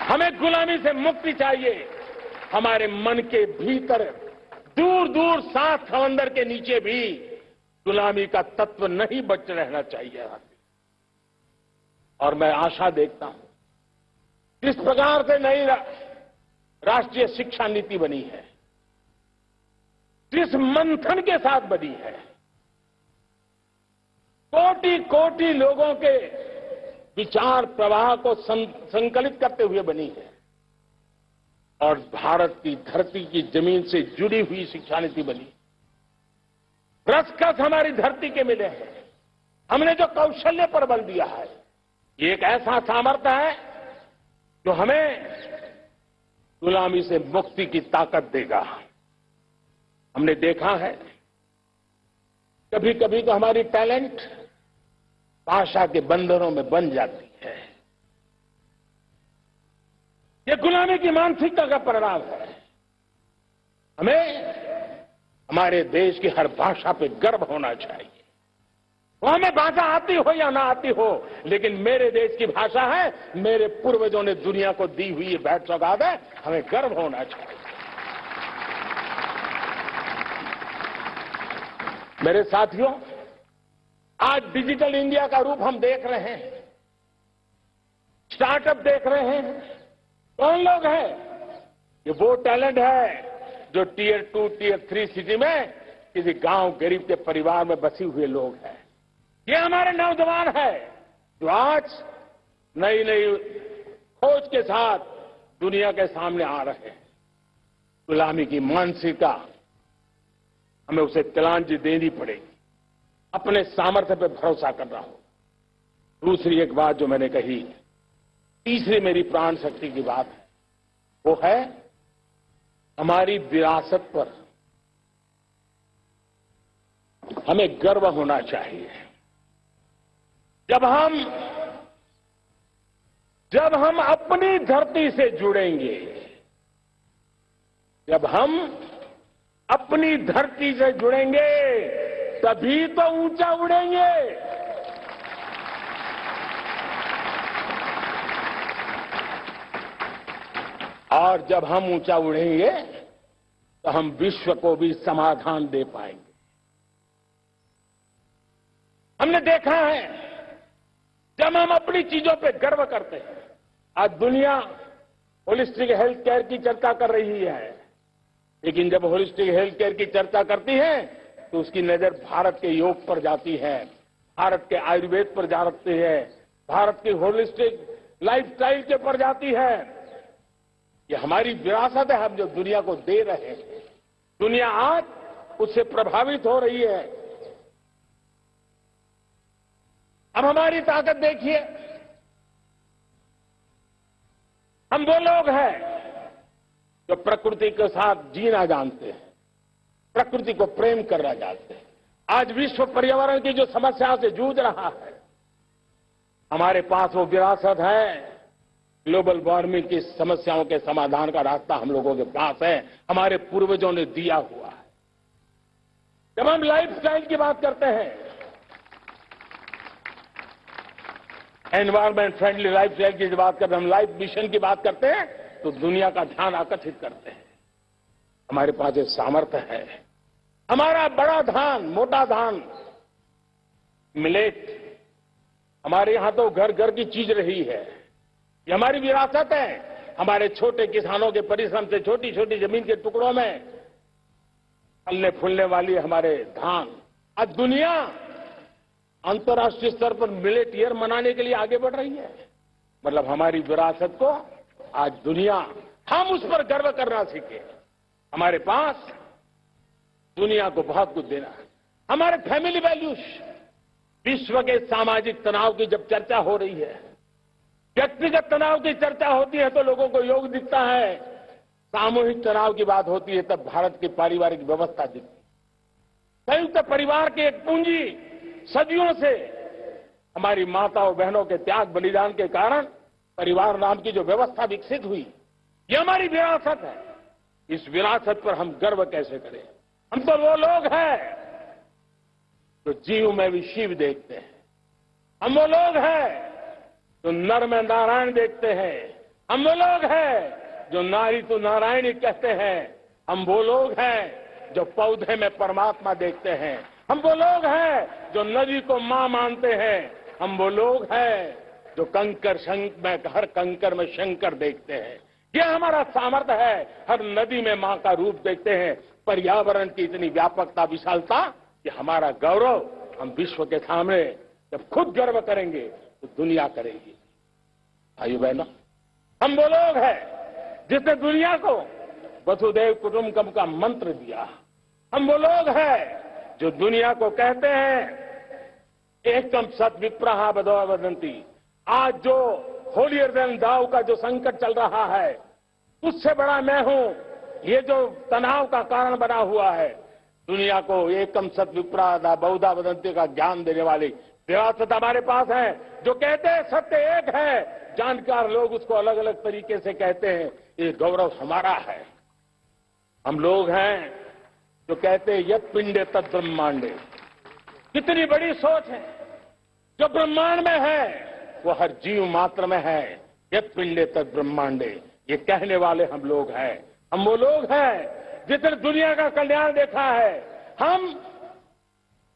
हमें गुलामी से मुक्ति चाहिए। हमारे मन के भीतर दूर दूर 7 समंदर के नीचे भी गुलामी का तत्व नहीं बच रहना चाहिए। और मैं आशा देखता हूं जिस प्रकार से नई राष्ट्रीय शिक्षा नीति बनी है, जिस मंथन के साथ बनी है, कोटि कोटि लोगों के विचार प्रवाह को संकलित करते हुए बनी है, और भारत की धरती की जमीन से जुड़ी हुई शिक्षा नीति बनी। रसकस हमारी धरती के मिले हैं। हमने जो कौशल्य पर बल दिया है, ये एक ऐसा सामर्थ्य है जो हमें गुलामी से मुक्ति की ताकत देगा। हमने देखा है कभी कभी तो हमारी टैलेंट भाषा के बंधनों में बन जाती है। ये गुलामी की मानसिकता का परिणाम है। हमें हमारे देश की हर भाषा पे गर्व होना चाहिए। वो हमें भाषा आती हो या ना आती हो, लेकिन मेरे देश की भाषा है, मेरे पूर्वजों ने दुनिया को दी हुई भेंट सौगात है, हमें गर्व होना चाहिए। मेरे साथियों, आज डिजिटल इंडिया का रूप हम देख रहे हैं, स्टार्टअप देख रहे हैं। कौन लोग हैं? ये वो टैलेंट है जो टियर 2, टियर 3 सिटी में किसी गांव गरीब के परिवार में बसे हुए लोग हैं। ये हमारे नौजवान है जो आज नई नई खोज के साथ दुनिया के सामने आ रहे हैं। गुलामी की मानसिकता हमें उसे तिलांजलि देनी पड़ेगी, अपने सामर्थ्य पर भरोसा करना हो। दूसरी एक बात जो मैंने कही, तीसरी मेरी प्राण शक्ति की बात है, वो है हमारी विरासत पर हमें गर्व होना चाहिए। जब हम अपनी धरती से जुड़ेंगे, जब हम अपनी धरती से जुड़ेंगे, तभी तो ऊंचा उड़ेंगे। और जब हम ऊंचा उड़ेंगे तो हम विश्व को भी समाधान दे पाएंगे। हमने देखा है, जब हम अपनी चीजों पे गर्व करते हैं, आज दुनिया होलिस्टिक हेल्थ केयर की चर्चा कर रही है, लेकिन जब होलिस्टिक हेल्थ केयर की चर्चा करती है तो उसकी नजर भारत के योग पर जाती है, भारत के आयुर्वेद पर जाती है, भारत की होलिस्टिक लाइफस्टाइल के पर जाती है। ये हमारी विरासत है, हम जो दुनिया को दे रहे हैं। दुनिया आज उससे प्रभावित हो रही है। अब हमारी ताकत देखिए, हम वो लोग हैं जो प्रकृति के साथ जीना जानते हैं, प्रकृति को प्रेम करना जानते हैं। आज विश्व पर्यावरण की जो समस्या से जूझ रहा है, हमारे पास वो विरासत है। ग्लोबल वार्मिंग की समस्याओं के समाधान का रास्ता हम लोगों के पास है, हमारे पूर्वजों ने दिया हुआ है। जब हम लाइफस्टाइल की बात करते हैं, एनवायरमेंट फ्रेंडली लाइफस्टाइल की बात करते हैं, हम लाइफ मिशन की बात करते हैं, तो दुनिया का ध्यान आकर्षित करते हैं। हमारे पास एक सामर्थ्य है। हमारा बड़ा धान, मोटा धान, मिलेट, हमारे यहां तो घर घर की चीज रही है। ये हमारी विरासत है। हमारे छोटे किसानों के परिश्रम से छोटी छोटी जमीन के टुकड़ों में फलने फूलने वाली हमारे धान, आज दुनिया अंतर्राष्ट्रीय स्तर पर मिलेट ईयर मनाने के लिए आगे बढ़ रही है। मतलब हमारी विरासत को आज दुनिया, हम उस पर गर्व करना सीखे। हमारे पास दुनिया को बहुत कुछ देना है। हमारे फैमिली वैल्यूज, विश्व के सामाजिक तनाव की जब चर्चा हो रही है, व्यक्तिगत तनाव की चर्चा होती है तो लोगों को योग दिखता है, सामूहिक तनाव की बात होती है तब भारत की पारिवारिक व्यवस्था दिखती है। संयुक्त परिवार की एक पूंजी सदियों से हमारी माताओं बहनों के त्याग बलिदान के कारण परिवार नाम की जो व्यवस्था विकसित हुई, ये हमारी विरासत है। इस विरासत पर हम गर्व कैसे करें? हम तो वो लोग हैं जो जीव में भी शिव देखते हैं। हम वो लोग हैं जो नर में नारायण देखते हैं। हम वो लोग हैं जो नारी तो नारायणी कहते हैं। हम वो लोग हैं जो पौधे में परमात्मा देखते हैं। हम वो लोग हैं जो नदी को मां मानते हैं। हम वो लोग हैं जो हर कंकर में शंकर देखते हैं। ये हमारा सामर्थ्य है। हर नदी में मां का रूप देखते हैं। पर्यावरण की इतनी व्यापकता, विशालता, ये हमारा गौरव। हम विश्व के सामने जब खुद गर्व करेंगे तो दुनिया करेगी। भाइयों बहनों, हम वो लोग हैं जिसने दुनिया को वसुधैव कुटुंबकम का मंत्र दिया। हम वो लोग हैं जो दुनिया को कहते हैं एकम सत विप्रहा बदवा वदंती। आज जो होलियर देन दाव का जो संकट चल रहा है, उससे बड़ा मैं हूं, ये जो तनाव का कारण बना हुआ है, दुनिया को एकम सत विप्रादा बहुधा वदंती का ज्ञान देने वाली विरासत हमारे पास है। जो कहते हैं सत्य एक है, जानकार लोग उसको अलग अलग तरीके से कहते हैं। ये गौरव हमारा है। हम लोग हैं जो कहते हैं यत् पिंडे तत् ब्रह्मांडे। कितनी बड़ी सोच है। जो ब्रह्मांड में है वो हर जीव मात्र में है। यत् पिंडे तत् ब्रह्मांडे, ये कहने वाले हम लोग हैं। हम वो लोग हैं जिसने दुनिया का कल्याण देखा है। हम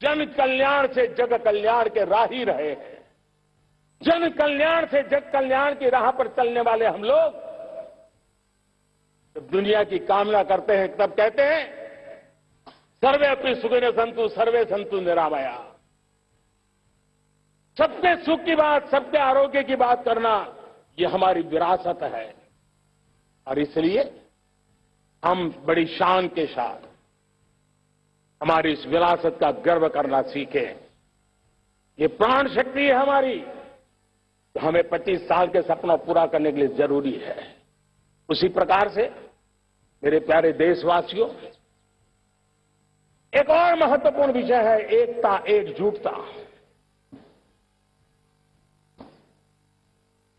जन कल्याण से जग कल्याण के राही रहे हैं। जन कल्याण से जग कल्याण की राह पर चलने वाले हम लोग जब दुनिया की कामना करते हैं तब कहते हैं सर्वे अपनी सुखिनो संतु सर्वे संतु निरामया। सबके सुख की बात, सबके आरोग्य की बात करना, ये हमारी विरासत है। और इसलिए हम बड़ी शान के साथ हमारी इस विरासत का गर्व करना सीखें। ये प्राण शक्ति है हमारी, तो हमें 25 साल के सपना पूरा करने के लिए जरूरी है। उसी प्रकार से मेरे प्यारे देशवासियों, एक और महत्वपूर्ण विषय है एकता, एकजुटता।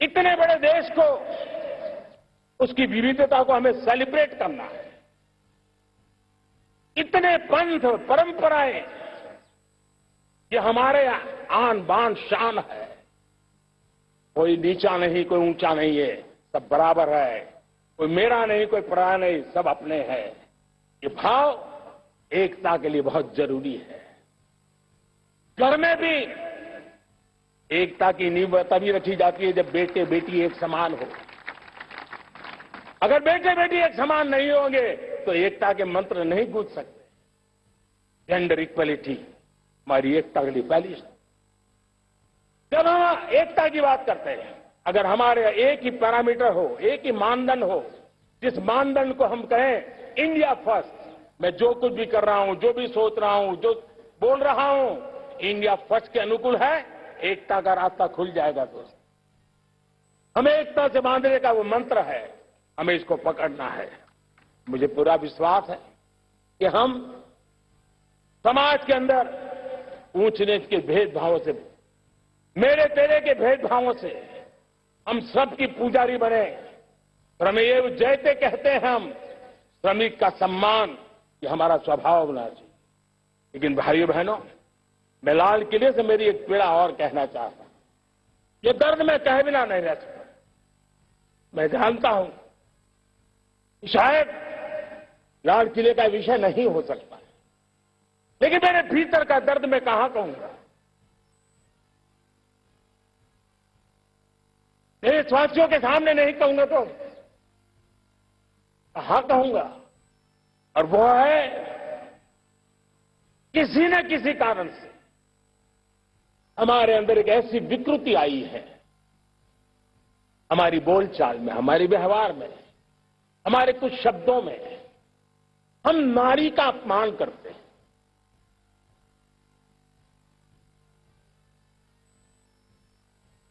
इतने बड़े देश को, उसकी विविधता को हमें सेलिब्रेट करना है। इतने पंथ परंपराएं, ये हमारे आन बान शान है। कोई नीचा नहीं, कोई ऊंचा नहीं है, सब बराबर है। कोई मेरा नहीं, कोई पराया नहीं, सब अपने हैं। ये भाव एकता के लिए बहुत जरूरी है। घर में भी एकता की नींव तभी रखी जाती है जब बेटे बेटी एक समान हो। अगर बेटे बेटी एक समान नहीं होंगे तो एकता के मंत्र नहीं गूंज सकते। जेंडर इक्वलिटी हमारी एकता के लिए पहली। जब हम एकता की बात करते हैं, अगर हमारे एक ही पैरामीटर हो, एक ही मानदंड हो, जिस मानदंड को हम कहें इंडिया फर्स्ट, मैं जो कुछ भी कर रहा हूं, जो भी सोच रहा हूं, जो बोल रहा हूं, इंडिया फर्स्ट के अनुकूल है, एकता का रास्ता खुल जाएगा। दोस्त, हमें एकता से बांधने का वो मंत्र है, हमें इसको पकड़ना है। मुझे पूरा विश्वास है कि हम समाज के अंदर ऊंच नीच के भेदभावों से, मेरे तेरे के भेदभावों से हम सबकी पुजारी बने। श्रमेव जयते कहते हैं हम, श्रमिक का सम्मान, ये हमारा स्वभाव होना चाहिए। लेकिन भाइयों बहनों, मैं लाल किले से मेरी एक पीड़ा और कहना चाहता हूं। ये दर्द मैं कह बिना नहीं रह सकता। मैं जानता हूं शायद लाल किले का विषय नहीं हो सकता, लेकिन मेरे भीतर का दर्द मैं कहां कहूंगा। देशवासियों के सामने नहीं कहूंगा तो कहां कहूंगा। और वो है किसी न किसी कारण से हमारे अंदर एक ऐसी विकृति आई है, हमारी बोलचाल में, हमारे व्यवहार में, हमारे कुछ शब्दों में, हम नारी का अपमान करते हैं।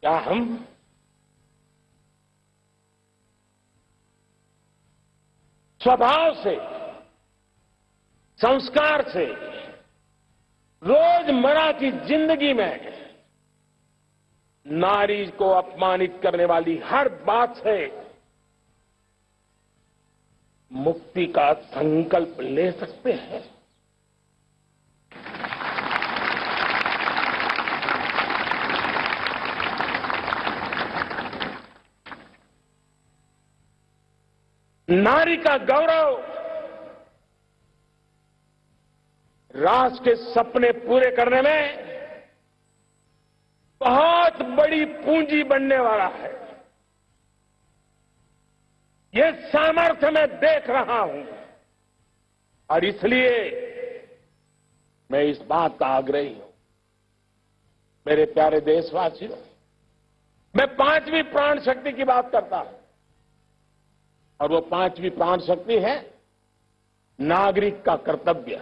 क्या हम स्वभाव से, संस्कार से, रोजमर्रा की जिंदगी में नारी को अपमानित करने वाली हर बात से मुक्ति का संकल्प ले सकते हैं? नारी का गौरव राष्ट्र के सपने पूरे करने में बहुत बड़ी पूंजी बनने वाला है। ये सामर्थ्य मैं देख रहा हूं और इसलिए मैं इस बात का आग्रही हूं। मेरे प्यारे देशवासियों, मैं 5वीं प्राण शक्ति की बात करता हूं और वो 5वीं प्राण शक्ति है नागरिक का कर्तव्य।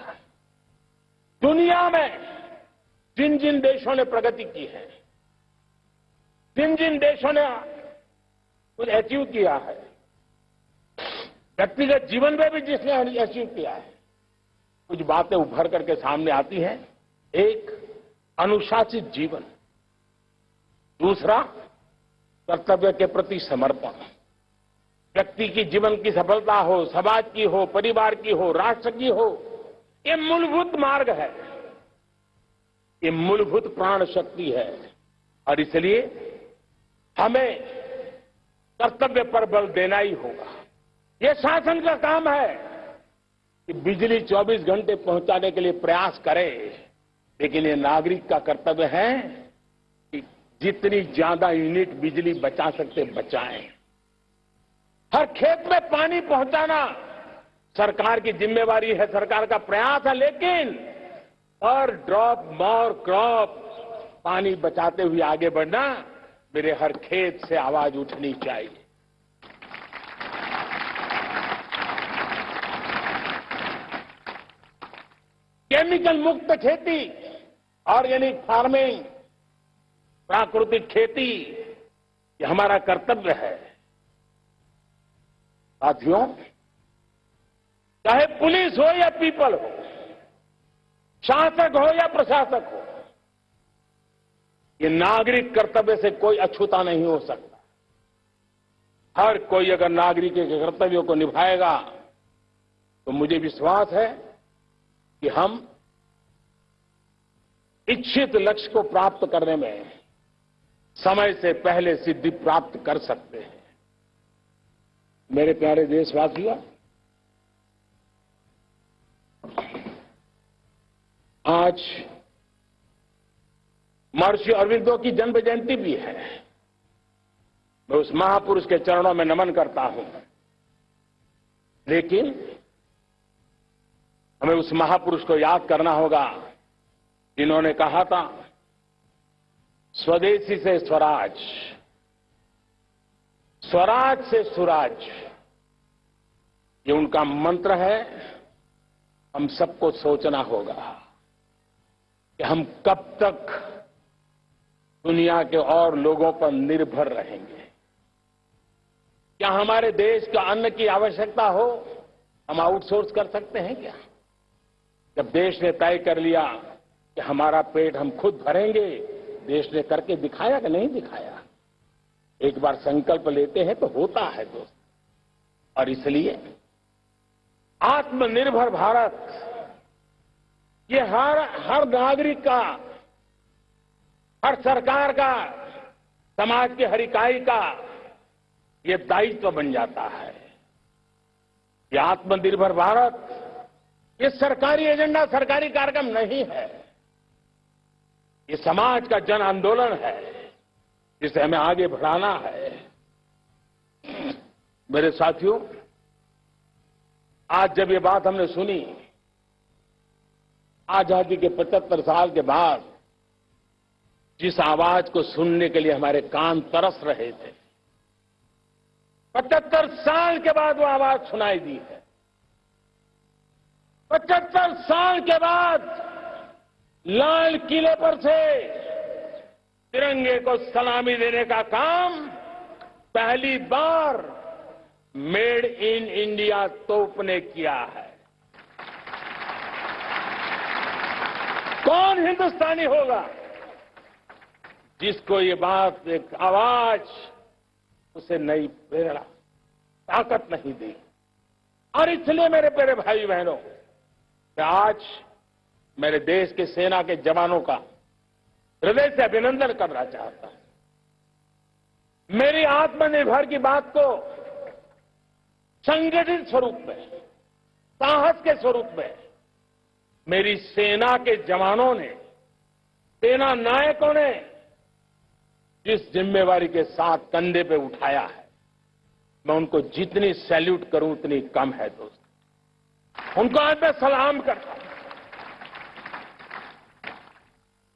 दुनिया में जिन जिन देशों ने प्रगति की है, जिन जिन देशों ने कुछ अचीव किया है, व्यक्तिगत जीवन में भी जिसने अचीव किया है, कुछ बातें उभर करके सामने आती हैं। एक, अनुशासित जीवन। दूसरा, कर्तव्य के प्रति समर्पण। व्यक्ति की जीवन की सफलता हो, समाज की हो, परिवार की हो, राष्ट्र की हो, ये मूलभूत मार्ग है, ये मूलभूत प्राण शक्ति है। और इसलिए हमें कर्तव्य पर बल देना ही होगा। ये शासन का काम है कि बिजली 24 घंटे पहुंचाने के लिए प्रयास करे, लेकिन ये नागरिक का कर्तव्य है कि जितनी ज्यादा यूनिट बिजली बचा सकते बचाएं। हर खेत में पानी पहुंचाना सरकार की जिम्मेवारी है, सरकार का प्रयास है, लेकिन पर ड्रॉप मोर क्रॉप, पानी बचाते हुए आगे बढ़ना, मेरे हर खेत से आवाज उठनी चाहिए। केमिकल मुक्त खेती, ऑर्गेनिक फार्मिंग, प्राकृतिक खेती, ये हमारा कर्तव्य है। साथियों, चाहे पुलिस हो या पीपल हो, शासक हो या प्रशासक हो, ये नागरिक कर्तव्य से कोई अछूता नहीं हो सकता। हर कोई अगर नागरिक के कर्तव्यों को निभाएगा तो मुझे विश्वास है कि हम इच्छित लक्ष्य को प्राप्त करने में समय से पहले सिद्धि प्राप्त कर सकते हैं। मेरे प्यारे देशवासियों, आज महर्षि अरविंदो की जन्म जयंती भी है। मैं उस महापुरुष के चरणों में नमन करता हूं, लेकिन हमें उस महापुरुष को याद करना होगा जिन्होंने कहा था, स्वदेशी से स्वराज, स्वराज से सुराज। ये उनका मंत्र है। हम सबको सोचना होगा कि हम कब तक दुनिया के और लोगों पर निर्भर रहेंगे। क्या हमारे देश का अन्न की आवश्यकता हो, हम आउटसोर्स कर सकते हैं क्या? जब देश ने तय कर लिया कि हमारा पेट हम खुद भरेंगे, देश ने करके दिखाया कि नहीं दिखाया? एक बार संकल्प लेते हैं तो होता है दोस्त। और इसलिए आत्मनिर्भर भारत, ये हर नागरिक का, हर सरकार का, समाज के हर इकाई का ये दायित्व बन जाता है। ये आत्मनिर्भर भारत, ये सरकारी एजेंडा, सरकारी कार्यक्रम नहीं है। ये समाज का जन आंदोलन है जिसे हमें आगे बढ़ाना है। मेरे साथियों, आज जब ये बात हमने सुनी, आजादी के 75 साल के बाद जिस आवाज को सुनने के लिए हमारे कान तरस रहे थे, 75 साल के बाद वो आवाज सुनाई दी है। 75 साल के बाद लाल किले पर से तिरंगे को सलामी देने का काम पहली बार मेड इन इंडिया तोप ने किया है। कौन हिंदुस्तानी होगा जिसको ये बात, एक आवाज उसे नई प्रेरणा, ताकत नहीं दी? और इसलिए मेरे प्यारे भाई बहनों, मैं आज मेरे देश के सेना के जवानों का हृदय से अभिनंदन करना चाहता हूं। मेरी आत्मनिर्भर की बात को संगठित स्वरूप में, साहस के स्वरूप में मेरी सेना के जवानों ने, सेना नायकों ने जिस जिम्मेवारी के साथ कंधे पे उठाया है, मैं उनको जितनी सैल्यूट करूं उतनी कम है दोस्त। उनको आज मैं सलाम करता हूं,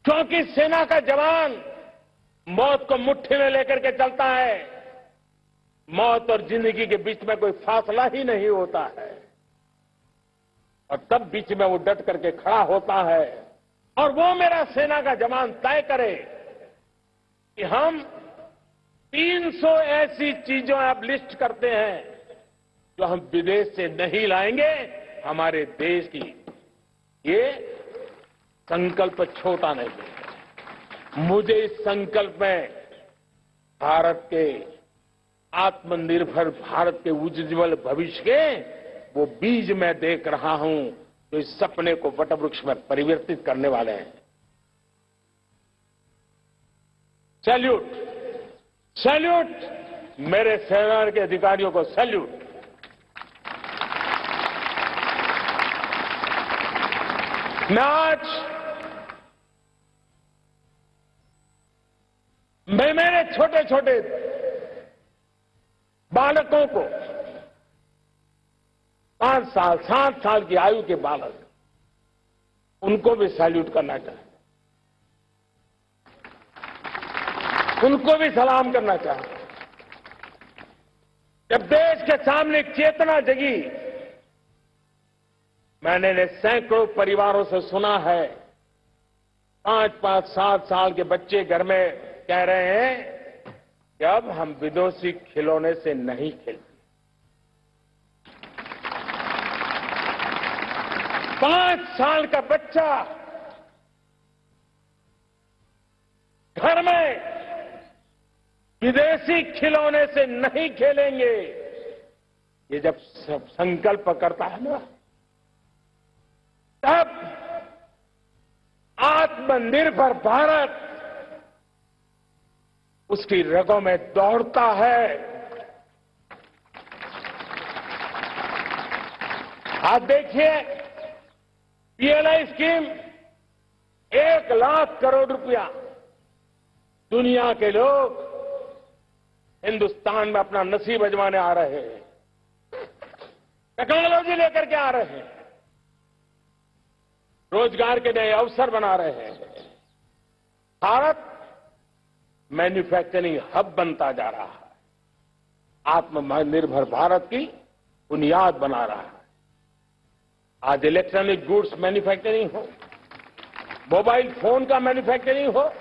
क्योंकि सेना का जवान मौत को मुट्ठी में लेकर के चलता है। मौत और जिंदगी के बीच में कोई फासला ही नहीं होता है, और तब बीच में वो डट करके खड़ा होता है। और वो मेरा सेना का जवान तय करे कि हम 300 ऐसी चीजों आप लिस्ट करते हैं जो हम विदेश से नहीं लाएंगे, हमारे देश की ये संकल्प छोटा नहीं है। मुझे इस संकल्प में भारत के आत्मनिर्भर भारत के उज्ज्वल भविष्य के वो बीज मैं देख रहा हूं जो इस सपने को वटवृक्ष में परिवर्तित करने वाले हैं। सैल्यूट, सैल्यूट मेरे सेना के अधिकारियों को सैल्यूट। मैं मेरे छोटे छोटे बालकों को 5 साल 7 साल की आयु के बालक उनको भी सैल्यूट करना चाहिए, उनको भी सलाम करना चाहिए। जब देश के सामने चेतना जगी, मैंने सैकड़ों परिवारों से सुना है 5-5, 7 साल के बच्चे घर में कह रहे हैं कि अब हम विदेशी खिलौने से नहीं खेलते। 5 साल का बच्चा घर में विदेशी खिलौने से नहीं खेलेंगे, ये जब संकल्प करता है ना, तब आत्मनिर्भर भारत उसकी रगों में दौड़ता है। आप देखिए, पीएलआई स्कीम 1 लाख करोड़ रुपया दुनिया के लोग हिंदुस्तान में अपना नसीब आजमाने आ रहे हैं, टेक्नोलॉजी लेकर के आ रहे हैं, रोजगार के नए अवसर बना रहे हैं। भारत मैन्युफैक्चरिंग हब बनता जा रहा है, आत्मनिर्भर भारत की बुनियाद बना रहा है। आज इलेक्ट्रॉनिक गुड्स मैन्युफैक्चरिंग हो, मोबाइल फोन का मैन्युफैक्चरिंग हो,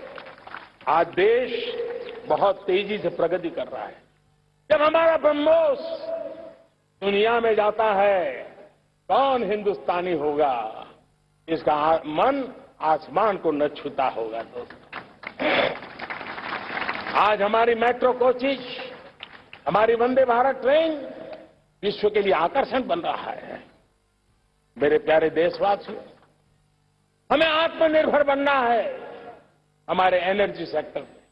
आज देश बहुत तेजी से प्रगति कर रहा है। जब हमारा ब्रह्मोस दुनिया में जाता है, कौन हिंदुस्तानी होगा इसका मन आसमान को न छूता होगा। दोस्तों, आज हमारी मेट्रो कोचेज, हमारी वंदे भारत ट्रेन विश्व के लिए आकर्षण बन रहा है। मेरे प्यारे देशवासियों, हमें आत्मनिर्भर बनना है हमारे एनर्जी सेक्टर में।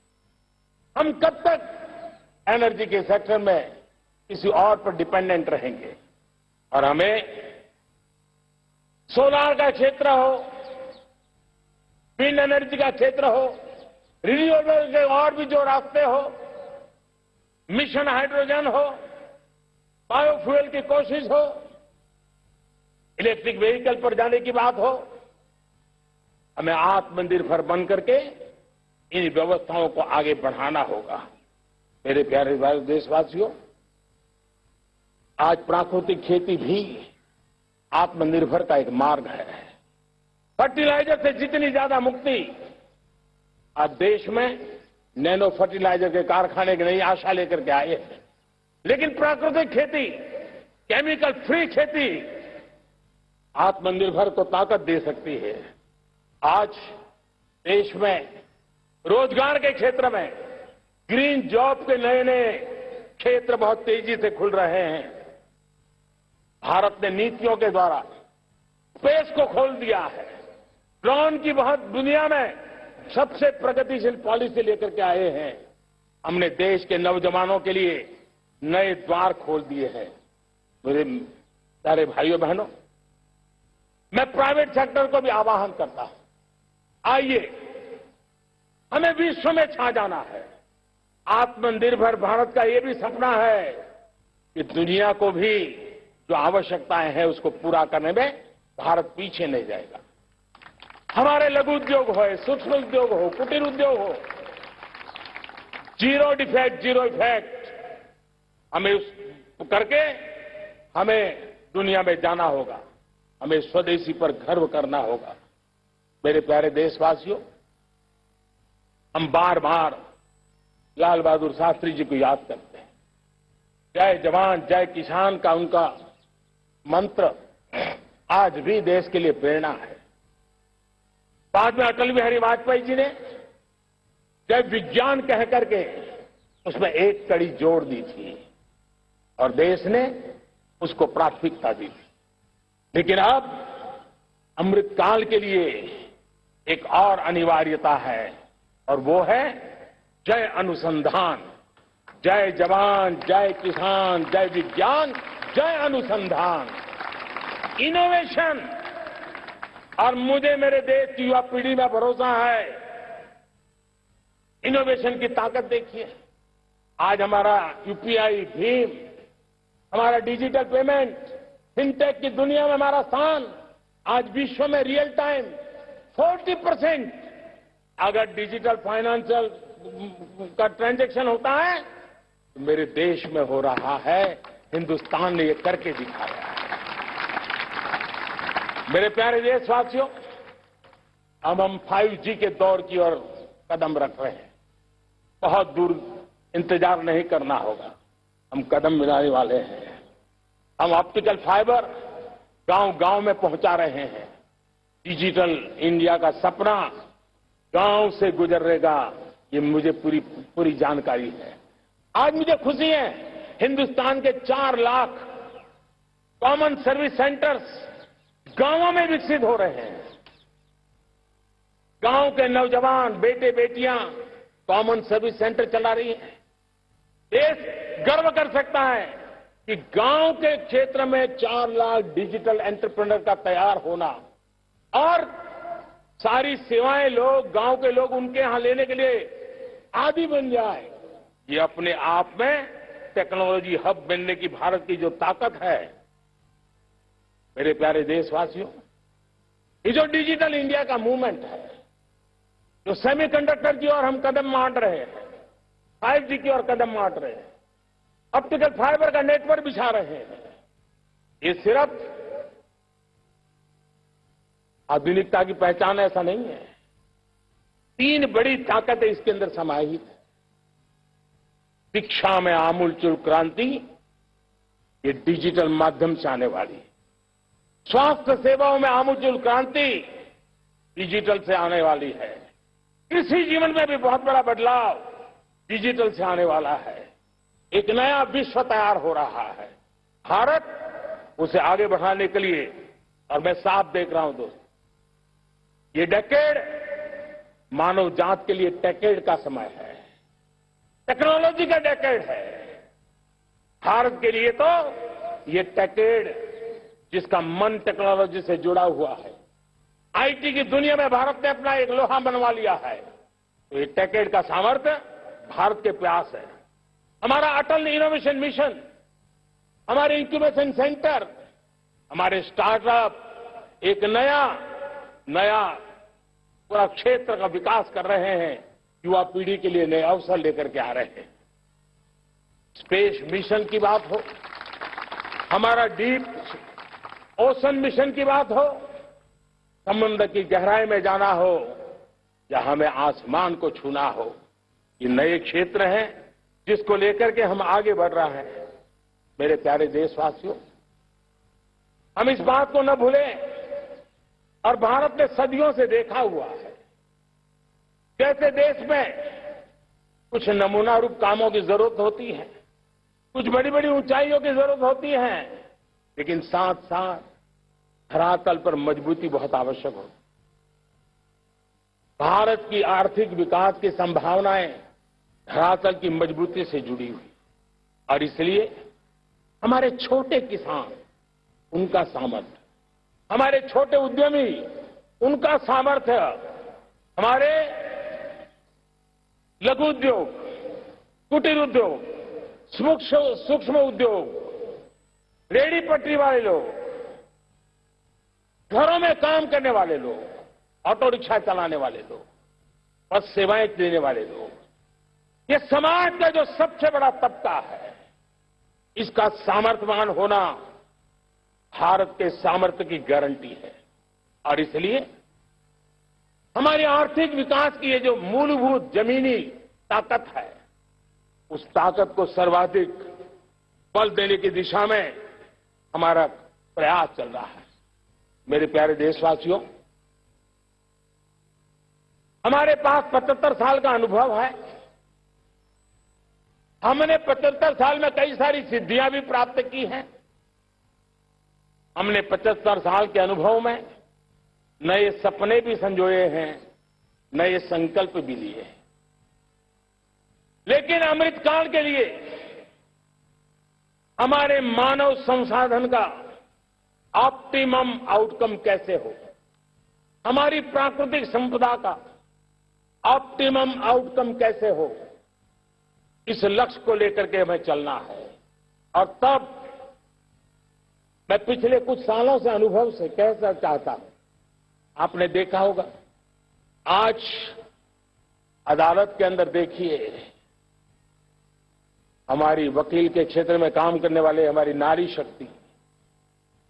हम कब तक एनर्जी के सेक्टर में किसी और पर डिपेंडेंट रहेंगे? और हमें सोलार का क्षेत्र हो, विंड एनर्जी का क्षेत्र हो, रिन्यूएबल के और भी जो रास्ते हो, मिशन हाइड्रोजन हो, बायोफ्यूल की कोशिश हो, इलेक्ट्रिक व्हीकल पर जाने की बात हो, हमें आत्मनिर्भर बन करके इन व्यवस्थाओं को आगे बढ़ाना होगा। मेरे प्यारे देशवासियों, आज प्राकृतिक खेती भी आत्मनिर्भर का एक मार्ग है। फर्टिलाइजर से जितनी ज्यादा मुक्ति, आज देश में नैनो फर्टिलाइजर के कारखाने की नई आशा लेकर के आए हैं। लेकिन प्राकृतिक खेती, केमिकल फ्री खेती आत्मनिर्भर को ताकत दे सकती है। आज देश में रोजगार के क्षेत्र में ग्रीन जॉब के नए नए क्षेत्र बहुत तेजी से खुल रहे हैं। भारत ने नीतियों के द्वारा स्पेस को खोल दिया है। ड्रोन की बहुत दुनिया में सबसे प्रगतिशील पॉलिसी लेकर के आए हैं। हमने देश के नौजवानों के लिए नए द्वार खोल दिए हैं। मेरे प्यारे भाइयों बहनों, मैं प्राइवेट सेक्टर को भी आह्वान करता हूं, आइए हमें विश्व में छा जाना है। आत्मनिर्भर भारत का ये भी सपना है कि दुनिया को भी जो आवश्यकताएं हैं उसको पूरा करने में भारत पीछे नहीं जाएगा। हमारे लघु उद्योग हो, सूक्ष्म उद्योग हो, कुटीर उद्योग हो, जीरो डिफेक्ट, जीरो इफेक्ट, हमें उस करके हमें दुनिया में जाना होगा। हमें स्वदेशी पर गर्व करना होगा। मेरे प्यारे देशवासियों, हम बार बार लाल बहादुर शास्त्री जी को याद करते हैं। जय जवान जय किसान का उनका मंत्र आज भी देश के लिए प्रेरणा है। बाद में अटल बिहारी वाजपेयी जी ने जय विज्ञान कह करके उसमें एक कड़ी जोड़ दी थी और देश ने उसको प्राथमिकता दी थी। लेकिन अब अमृतकाल के लिए एक और अनिवार्यता है और वो है जय अनुसंधान। जय जवान, जय किसान, जय विज्ञान, जय अनुसंधान, इनोवेशन। और मुझे मेरे देश की युवा पीढ़ी में भरोसा है। इनोवेशन की ताकत देखिए। आज हमारा यूपीआई, भीम, हमारा डिजिटल पेमेंट, फिनटेक की दुनिया में हमारा स्थान, आज विश्व में रियल टाइम 40% अगर डिजिटल फाइनेंशियल का ट्रांजैक्शन होता है तो मेरे देश में हो रहा है। हिंदुस्तान ने ये करके दिखाया है। मेरे प्यारे देशवासियों, अब हम 5G के दौर की ओर कदम रख रहे हैं। बहुत दूर इंतजार नहीं करना होगा, हम कदम मिलाने वाले हैं। हम ऑप्टिकल फाइबर गांव-गांव में पहुंचा रहे हैं। डिजिटल इंडिया का सपना गांव से गुजरेगा, ये मुझे पूरी जानकारी है। आज मुझे खुशी है, हिंदुस्तान के 4 लाख कॉमन सर्विस सेंटर्स गांवों में विकसित हो रहे हैं। गांव के नौजवान बेटे बेटियां कॉमन सर्विस सेंटर चला रही हैं। देश गर्व कर सकता है कि गांव के क्षेत्र में 4 लाख डिजिटल एंटरप्रेन्योर का तैयार होना और सारी सेवाएं गांव के लोग उनके यहां लेने के लिए आदी बन जाए, ये अपने आप में टेक्नोलॉजी हब बनने की भारत की जो ताकत है। मेरे प्यारे देशवासियों, ये जो डिजिटल इंडिया का मूवमेंट है, जो सेमीकंडक्टर की ओर हम कदम मांड रहे हैं, 5G की ओर कदम मांड रहे हैं, ऑप्टिकल फाइबर का नेटवर्क बिछा रहे हैं, ये सिर्फ आधुनिकता की पहचान ऐसा नहीं है। 3 बड़ी ताकतें इसके अंदर समाहित है। शिक्षा में आमूलचूल क्रांति, ये डिजिटल माध्यम से आने वाली है। स्वास्थ्य सेवाओं में आमूलचूल क्रांति डिजिटल से आने वाली है। कृषि जीवन में भी बहुत बड़ा बदलाव डिजिटल से आने वाला है। एक नया विश्व तैयार हो रहा है। भारत उसे आगे बढ़ाने के लिए, और मैं साफ देख रहा हूं दोस्तों, ये डेकेड मानव जात के लिए टेकेड का समय है, टेक्नोलॉजी का डेकेड है। भारत के लिए तो ये टेकेड जिसका मन टेक्नोलॉजी से जुड़ा हुआ है, आईटी की दुनिया में भारत ने अपना एक लोहा बनवा लिया है, तो ये टेकेड का सामर्थ्य भारत के प्रयास है। हमारा अटल इनोवेशन मिशन, हमारे इंक्यूबेशन सेंटर, हमारे स्टार्टअप एक नया पूरा क्षेत्र का विकास कर रहे हैं। युवा पीढ़ी के लिए नए अवसर लेकर के आ रहे हैं। स्पेस मिशन की बात हो, हमारा डीप ओशन मिशन की बात हो, समुद्र की गहराई में जाना हो या हमें आसमान को छूना हो, ये नए क्षेत्र हैं जिसको लेकर के हम आगे बढ़ रहे हैं। मेरे प्यारे देशवासियों, हम इस बात को न भूलें, और भारत ने सदियों से देखा हुआ है, जैसे देश में कुछ नमूना रूप कामों की जरूरत होती है, कुछ बड़ी बड़ी ऊंचाइयों की जरूरत होती है, लेकिन साथ साथ धरातल पर मजबूती बहुत आवश्यक होती। भारत की आर्थिक विकास की संभावनाएं धरातल की मजबूती से जुड़ी हुई, और इसलिए हमारे छोटे किसान, उनका सामर्थ्य, हमारे छोटे उद्यमी, उनका सामर्थ्य, हमारे लघु उद्योग, कुटीर उद्योग, सूक्ष्म उद्योग, रेहड़ी पटरी वाले लोग, घरों में काम करने वाले लोग, ऑटो रिक्शा चलाने वाले लोग, बस सेवाएं देने वाले लोग, ये समाज का जो सबसे बड़ा तबका है, इसका सामर्थ्यवान होना भारत के सामर्थ्य की गारंटी है। और इसलिए हमारे आर्थिक विकास की ये जो मूलभूत जमीनी ताकत है, उस ताकत को सर्वाधिक बल देने की दिशा में हमारा प्रयास चल रहा है। मेरे प्यारे देशवासियों, हमारे पास 75 साल का अनुभव है। हमने 75 साल में कई सारी सिद्धियां भी प्राप्त की हैं। हमने 75 साल के अनुभव में नए सपने भी संजोए हैं, नए संकल्प भी लिए हैं। लेकिन अमृतकाल के लिए हमारे मानव संसाधन का ऑप्टिमम आउटकम कैसे हो, हमारी प्राकृतिक संपदा का ऑप्टिमम आउटकम कैसे हो, इस लक्ष्य को लेकर के हमें चलना है। और तब मैं पिछले कुछ सालों से अनुभव से कहना चाहता हूं, आपने देखा होगा आज अदालत के अंदर देखिए, हमारी वकील के क्षेत्र में काम करने वाले हमारी नारी शक्ति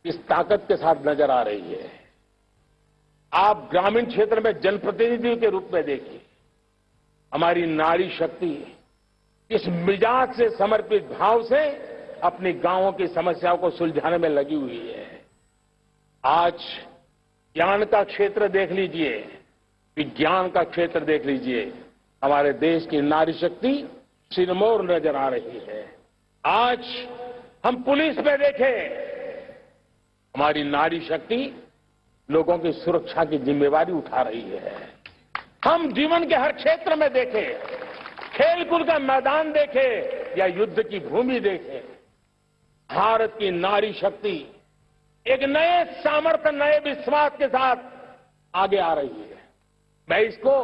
इस ताकत के साथ नजर आ रही है। आप ग्रामीण क्षेत्र में जनप्रतिनिधियों के रूप में देखिए, हमारी नारी शक्ति इस मिजाज से, समर्पित भाव से अपनी गांवों की समस्याओं को सुलझाने में लगी हुई है। आज ज्ञान का क्षेत्र देख लीजिए, विज्ञान का क्षेत्र देख लीजिए, हमारे देश की नारी शक्ति सिरमौर नजर आ रही है। आज हम पुलिस में देखें, हमारी नारी शक्ति लोगों की सुरक्षा की जिम्मेवारी उठा रही है। हम जीवन के हर क्षेत्र में देखें, खेलकूद का मैदान देखें या युद्ध की भूमि देखें, भारत की नारी शक्ति एक नए सामर्थ्य, नए विश्वास के साथ आगे आ रही है। मैं इसको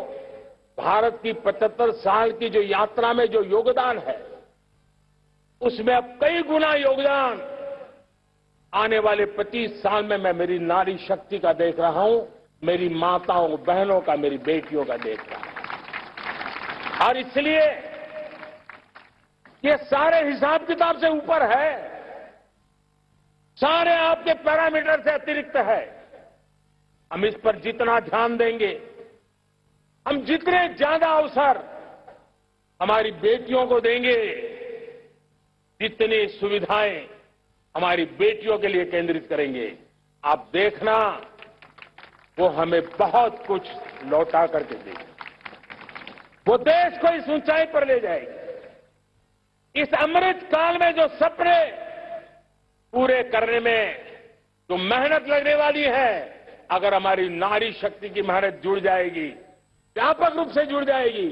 भारत की 75 साल की जो यात्रा में जो योगदान है, उसमें अब कई गुना योगदान आने वाले 25 साल में मैं मेरी नारी शक्ति का देख रहा हूं, मेरी माताओं, बहनों का, मेरी बेटियों का देख रहा हूं। और इसलिए ये सारे हिसाब किताब से ऊपर है, सारे आपके पैरामीटर से अतिरिक्त है। हम इस पर जितना ध्यान देंगे, हम जितने ज्यादा अवसर हमारी बेटियों को देंगे, जितनी सुविधाएं हमारी बेटियों के लिए केंद्रित करेंगे, आप देखना वो हमें बहुत कुछ लौटा करके देगी। वो देश को इस ऊंचाई पर ले जाएगी। इस अमृत काल में जो सपने पूरे करने में जो मेहनत लगने वाली है, अगर हमारी नारी शक्ति की मेहनत जुड़ जाएगी, व्यापक रूप से जुड़ जाएगी,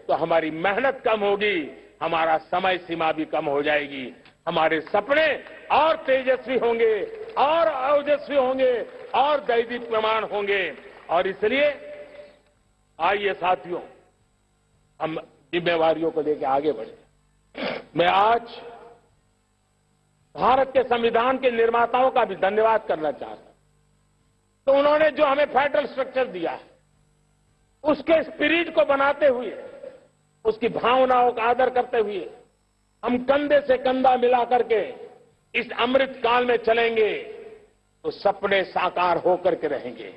तो हमारी मेहनत कम होगी, हमारा समय सीमा भी कम हो जाएगी, हमारे सपने और तेजस्वी होंगे, और ओजस्वी होंगे, और दैदीप्यमान होंगे। और इसलिए आइए साथियों, हम जिम्मेवारियों को लेकर आगे बढ़े। मैं आज भारत के संविधान के निर्माताओं का भी धन्यवाद करना चाहता हूं। तो उन्होंने जो हमें फेडरल स्ट्रक्चर दिया है, उसके स्पिरिट को बनाते हुए, उसकी भावनाओं का आदर करते हुए हम कंधे से कंधा मिला करके इस अमृत काल में चलेंगे, तो सपने साकार होकर के रहेंगे।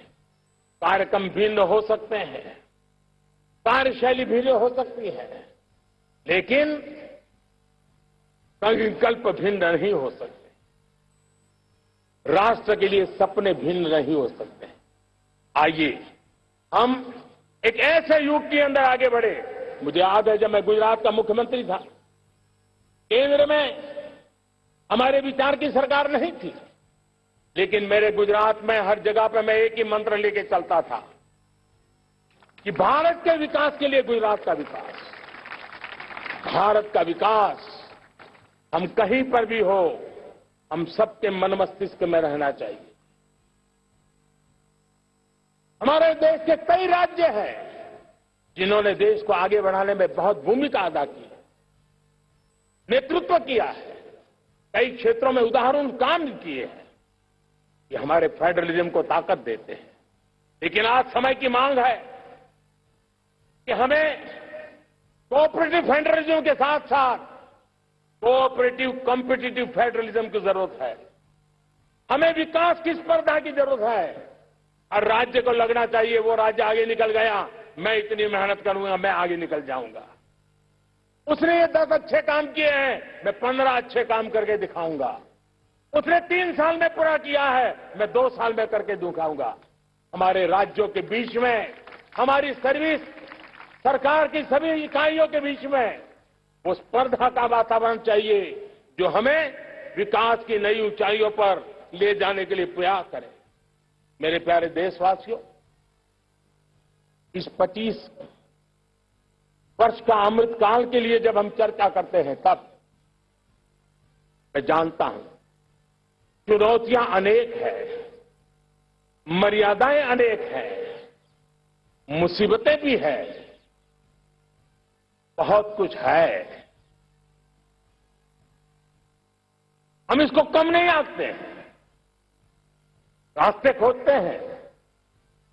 कार्यक्रम भिन्न हो सकते हैं, कार्यशैली भिन्न हो सकती है, लेकिन संकल्प भिन्न नहीं हो सकते। राष्ट्र के लिए सपने भिन्न नहीं हो सकते। आइए हम एक ऐसे युग के अंदर आगे बढ़े। मुझे याद है जब मैं गुजरात का मुख्यमंत्री था, केंद्र में हमारे विचार की सरकार नहीं थी, लेकिन मेरे गुजरात में हर जगह पर मैं एक ही मंत्र लेके चलता था कि भारत के विकास के लिए गुजरात का विकास, भारत का विकास हम कहीं पर भी हो, हम सबके मन मस्तिष्क में रहना चाहिए। हमारे देश के कई राज्य हैं जिन्होंने देश को आगे बढ़ाने में बहुत भूमिका अदा की है, नेतृत्व किया है, कई क्षेत्रों में उदाहरण काम किए हैं। ये हमारे फेडरलिज्म को ताकत देते हैं। लेकिन आज समय की मांग है कि हमें कोऑपरेटिव फेडरलिज्म के साथ साथ कोऑपरेटिव कॉम्पिटिटिव फेडरलिज्म की जरूरत है। हमें विकास की स्पर्धा की जरूरत है। और राज्य को लगना चाहिए वो राज्य आगे निकल गया, मैं इतनी मेहनत करूंगा, मैं आगे निकल जाऊंगा। उसने ये 10 अच्छे काम किए हैं, मैं 15 अच्छे काम करके दिखाऊंगा। उसने 3 साल में पूरा किया है, मैं 2 साल में करके दिखाऊंगा। हमारे राज्यों के बीच में हमारी सर्विस, सरकार की सभी इकाइयों के बीच में वो स्पर्धा का वातावरण चाहिए जो हमें विकास की नई ऊंचाइयों पर ले जाने के लिए प्रयास करे। मेरे प्यारे देशवासियों, इस 25 वर्ष का अमृतकाल के लिए जब हम चर्चा करते हैं तब मैं जानता हूं चुनौतियां अनेक है, मर्यादाएं अनेक हैं, मुसीबतें भी है, बहुत कुछ है। हम इसको कम नहीं आंकते हैं, रास्ते खोजते हैं,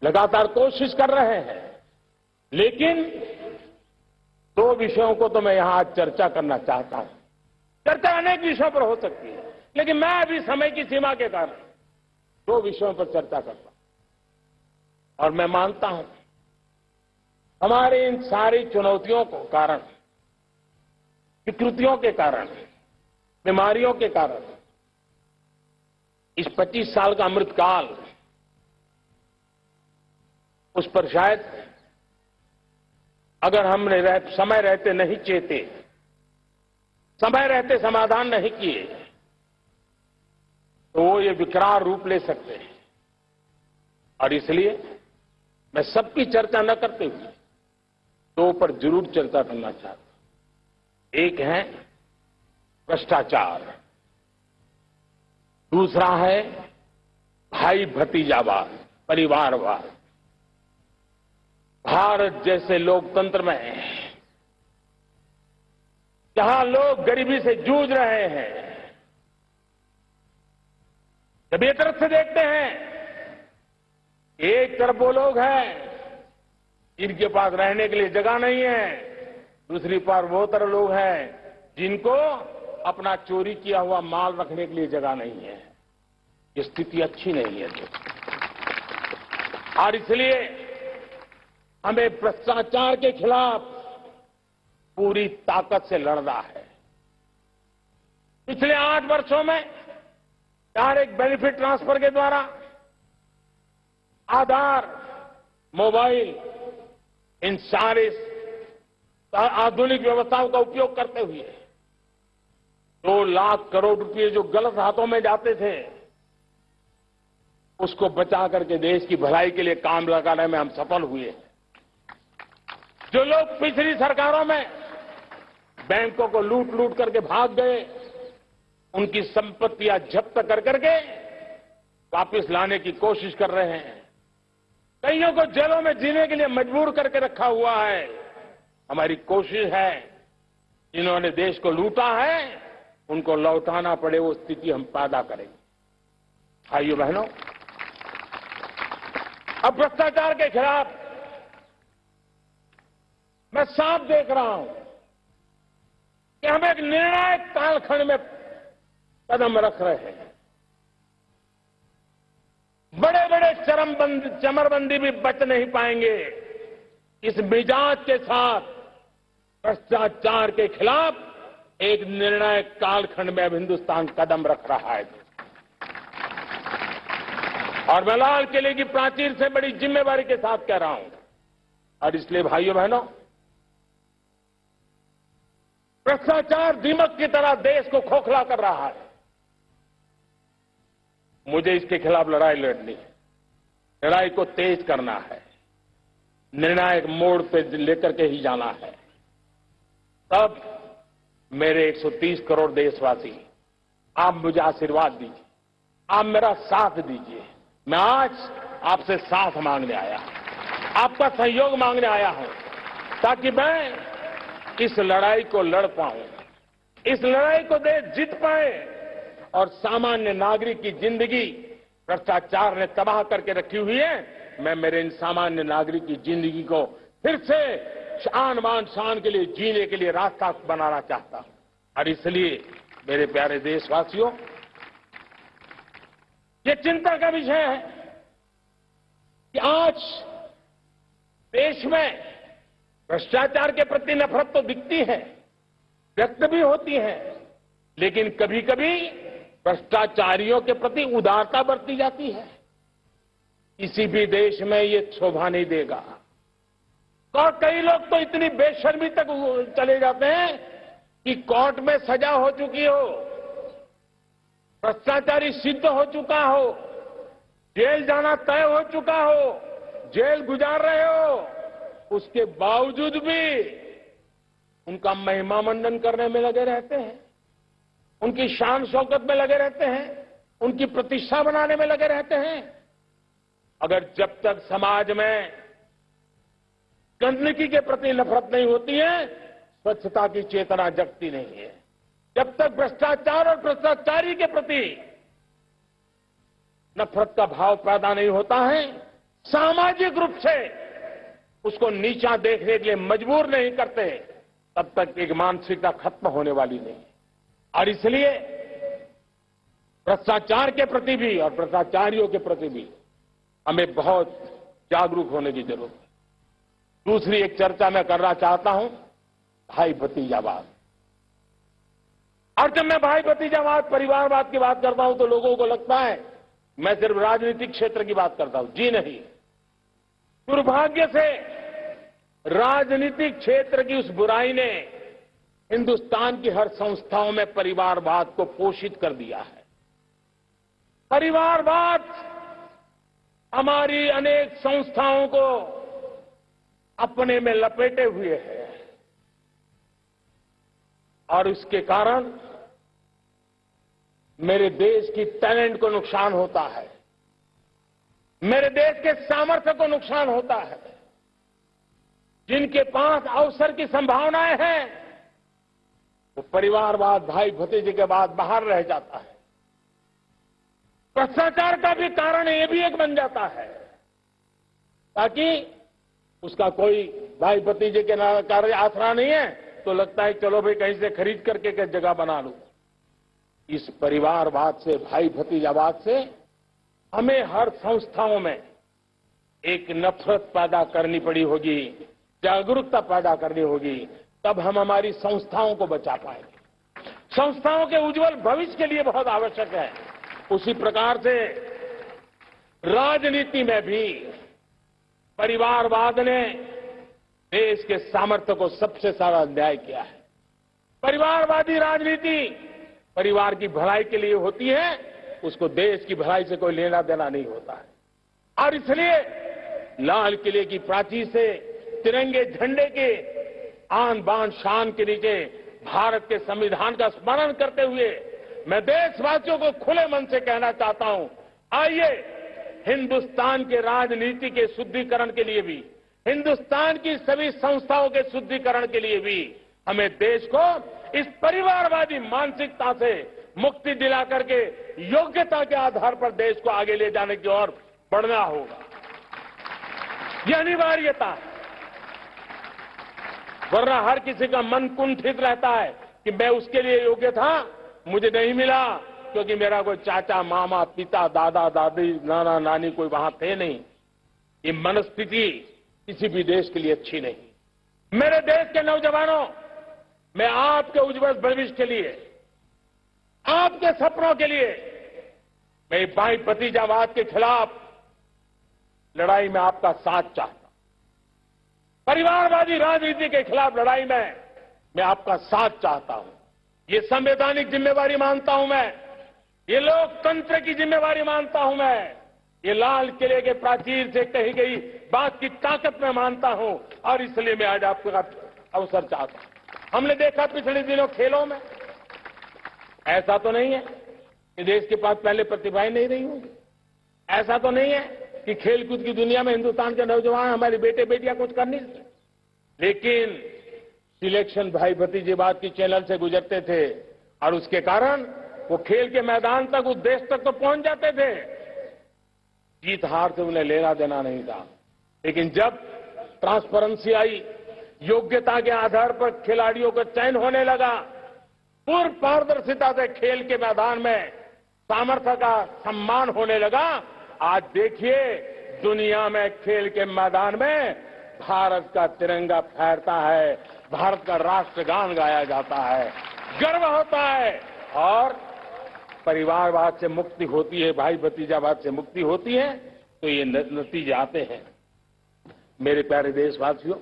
लगातार कोशिश कर रहे हैं, लेकिन 2 विषयों को तो मैं यहां आज चर्चा करना चाहता हूं। चर्चा अनेक विषयों पर हो सकती है, लेकिन मैं अभी समय की सीमा के कारण 2 विषयों पर चर्चा करता हूं। और मैं मानता हूं हमारे इन सारी चुनौतियों को कारण, विकृतियों के कारण, बीमारियों के कारण इस 25 साल का अमृतकाल, उस पर शायद अगर हमने समय रहते नहीं चेते, समय रहते समाधान नहीं किए, तो वो ये विकराल रूप ले सकते हैं। और इसलिए मैं सबकी चर्चा न करते हुए 2 पर जरूर चर्चा करना चाहता हूं। एक है भ्रष्टाचार, दूसरा है भाई भतीजावाद, परिवारवाद। भारत जैसे लोकतंत्र में जहां लोग गरीबी से जूझ रहे हैं, जब एक तरफ से देखते हैं, एक तरफ वो लोग हैं जिनके पास रहने के लिए जगह नहीं है, दूसरी तरफ वो तरह लोग हैं जिनको अपना चोरी किया हुआ माल रखने के लिए जगह नहीं है। ये स्थिति अच्छी नहीं है। और इसलिए हमें भ्रष्टाचार के खिलाफ पूरी ताकत से लड़ना है। पिछले 8 वर्षों में डायरेक्ट बेनिफिट ट्रांसफर के द्वारा आधार, मोबाइल, इन सारे आधुनिक व्यवस्थाओं का उपयोग करते हुए 2 लाख करोड़ रुपए जो गलत हाथों में जाते थे, उसको बचा करके देश की भलाई के लिए काम लगाने में हम सफल हुए। जो लोग पिछली सरकारों में बैंकों को लूट लूट करके भाग गए, उनकी संपत्तियां जब्त कर करके वापस लाने की कोशिश कर रहे हैं। कईयों को जेलों में जीने के लिए मजबूर करके रखा हुआ है। हमारी कोशिश है जिन्होंने देश को लूटा है उनको लौटाना पड़े, वो स्थिति हम पैदा करेंगे। भाइयों बहनों, अब भ्रष्टाचार के खिलाफ मैं साफ देख रहा हूं कि हम एक निर्णायक कालखंड में कदम रख रहे हैं। बड़े बड़े चमरबंदी भी बच नहीं पाएंगे। इस मिजाज के साथ भ्रष्टाचार के खिलाफ एक निर्णायक कालखंड में अब हिंदुस्तान कदम रख रहा है। और मैं लाल किले की प्राचीर से बड़ी जिम्मेवारी के साथ कह रहा हूं। और इसलिए भाइयों बहनों, भ्रष्टाचार दीमक की तरह देश को खोखला कर रहा है। मुझे इसके खिलाफ लड़ाई लड़नी है, लड़ाई को तेज करना है, निर्णायक मोड़ पे लेकर के ही जाना है। तब मेरे 130 करोड़ देशवासी, आप मुझे आशीर्वाद दीजिए, आप मेरा साथ दीजिए। मैं आज आपसे साथ मांगने आया हूं, आपका सहयोग मांगने आया हूं, ताकि मैं इस लड़ाई को लड़ पाऊं, इस लड़ाई को देश जीत पाए और सामान्य नागरिक की जिंदगी भ्रष्टाचार ने तबाह करके रखी हुई है। मैं मेरे इन सामान्य नागरिक की जिंदगी को फिर से शान मान शान के लिए जीने के लिए रास्ता बनाना चाहता हूं। और इसलिए मेरे प्यारे देशवासियों, ये चिंता का विषय है कि आज देश में भ्रष्टाचार के प्रति नफरत तो दिखती है, व्यक्त भी होती है, लेकिन कभी कभी भ्रष्टाचारियों के प्रति उदारता बरती जाती है। किसी भी देश में ये शोभा नहीं देगा। कई लोग तो इतनी बेशर्मी तक चले जाते हैं कि कोर्ट में सजा हो चुकी हो, भ्रष्टाचारी सिद्ध हो चुका हो, जेल जाना तय हो चुका हो, जेल गुजार रहे हो, उसके बावजूद भी उनका महिमा मंडन करने में लगे रहते हैं, उनकी शान शौकत में लगे रहते हैं, उनकी प्रतिष्ठा बनाने में लगे रहते हैं। अगर जब तक समाज में गंदगी के प्रति नफरत नहीं होती है, स्वच्छता की चेतना जगती नहीं है। जब तक भ्रष्टाचार और भ्रष्टाचारी के प्रति नफरत का भाव पैदा नहीं होता है, सामाजिक रूप से उसको नीचा देखने के लिए मजबूर नहीं करते, तब तक एक मानसिकता खत्म होने वाली नहीं। और इसलिए भ्रष्टाचार के प्रति भी और भ्रष्टाचारियों के प्रति भी हमें बहुत जागरूक होने की जरूरत है। दूसरी एक चर्चा मैं करना चाहता हूं, भाई भतीजावाद। और जब मैं भाई भतीजावाद, परिवारवाद की बात करता हूं तो लोगों को लगता है मैं सिर्फ राजनीतिक क्षेत्र की बात करता हूं। जी नहीं, दुर्भाग्य से राजनीतिक क्षेत्र की उस बुराई ने हिंदुस्तान की हर संस्थाओं में परिवारवाद को पोषित कर दिया है। परिवारवाद हमारी अनेक संस्थाओं को अपने में लपेटे हुए है और इसके कारण मेरे देश की टैलेंट को नुकसान होता है, मेरे देश के सामर्थ्य को नुकसान होता है। जिनके पास अवसर की संभावनाएं हैं वो परिवारवाद, भाई भतीजे के बाद बाहर रह जाता है। भ्रष्टाचार का भी कारण ये भी एक बन जाता है ताकि उसका कोई भाई भतीजे के कार्य आसरा नहीं है तो लगता है चलो भाई कहीं से खरीद करके के जगह बना लूं। इस परिवारवाद से, भाई भतीजावाद से हमें हर संस्थाओं में एक नफरत पैदा करनी पड़ी होगी, जागरूकता पैदा करनी होगी, तब हम हमारी संस्थाओं को बचा पाएंगे। संस्थाओं के उज्जवल भविष्य के लिए बहुत आवश्यक है। उसी प्रकार से राजनीति में भी परिवारवाद ने देश के सामर्थ्य को सबसे सारा अन्याय किया है। परिवारवादी राजनीति परिवार की भलाई के लिए होती है, उसको देश की भलाई से कोई लेना देना नहीं होता है। और इसलिए लाल किले की प्राचीर से तिरंगे झंडे के आन बान शान के नीचे भारत के संविधान का स्मरण करते हुए मैं देशवासियों को खुले मन से कहना चाहता हूं, आइए हिंदुस्तान के राजनीति के शुद्धिकरण के लिए भी, हिंदुस्तान की सभी संस्थाओं के शुद्धिकरण के लिए भी हमें देश को इस परिवारवादी मानसिकता से मुक्ति दिला करके योग्यता के आधार पर देश को आगे ले जाने की ओर बढ़ना होगा। यह अनिवार्यता है, वरना हर किसी का मन कुंठित रहता है कि मैं उसके लिए योग्य था, मुझे नहीं मिला क्योंकि मेरा कोई चाचा, मामा, पिता, दादा, दादी, नाना, नानी कोई वहां थे नहीं। ये मनस्थिति किसी भी देश के लिए अच्छी नहीं। मेरे देश के नौजवानों, मैं आपके उज्जवल भविष्य के लिए, आपके सपनों के लिए, मैं भाई भतीजावाद के खिलाफ लड़ाई में आपका साथ चाहता हूं। परिवारवादी राजनीति के खिलाफ लड़ाई में मैं आपका साथ चाहता हूं। ये संवैधानिक जिम्मेवारी मानता हूं मैं, ये लोकतंत्र की जिम्मेवारी मानता हूं मैं, ये लाल किले के प्राचीर से कही गई बात की ताकत में मानता हूं और इसलिए मैं आज आपका अवसर चाहता हूं। हमने देखा पिछले दिनों खेलों में, ऐसा तो नहीं है कि देश के पास पहले प्रतिभाएं नहीं रही होंगी, ऐसा तो नहीं है कि खेलकूद की दुनिया में हिंदुस्तान के नौजवान, हमारे बेटे बेटियां कुछ कर नहीं सकते, लेकिन सिलेक्शन भाई भतीजेवाद की चैनल से गुजरते थे और उसके कारण वो खेल के मैदान तक, उस देश तक तो पहुंच जाते थे। जीत हार से उन्हें लेना देना नहीं था, लेकिन जब ट्रांसपेरेंसी आई, योग्यता के आधार पर खिलाड़ियों का चयन होने लगा, पूर्ण पारदर्शिता से खेल के मैदान में सामर्थ्य का सम्मान होने लगा, आज देखिए दुनिया में खेल के मैदान में भारत का तिरंगा फहरता है, भारत का राष्ट्रगान गाया जाता है, गर्व होता है और परिवारवाद से मुक्ति होती है, भाई भतीजावाद से मुक्ति होती है, तो ये नतीजे आते हैं। मेरे प्यारे देशवासियों,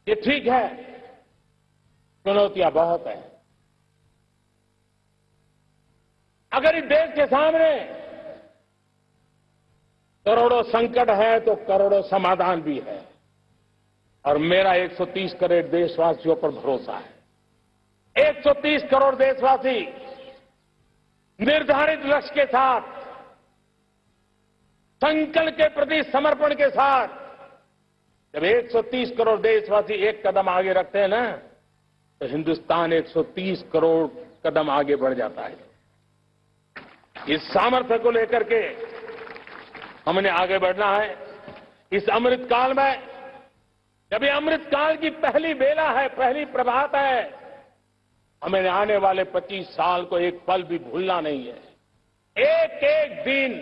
ये ठीक है, चुनौतियां बहुत हैं। अगर इस देश के सामने करोड़ों संकट है तो करोड़ों समाधान भी है, और मेरा 130 करोड़ देशवासियों पर भरोसा है। 130 करोड़ देशवासी निर्धारित लक्ष्य के साथ, संकल्प के प्रति समर्पण के साथ, जब 130 करोड़ देशवासी एक कदम आगे रखते हैं ना, तो हिंदुस्तान 130 करोड़ कदम आगे बढ़ जाता है। इस सामर्थ्य को लेकर के हमने आगे बढ़ना है। इस अमृत काल में, जब ये अमृत काल की पहली बेला है, पहली प्रभात है, हमें आने वाले 25 साल को एक पल भी भूलना नहीं है। एक एक दिन,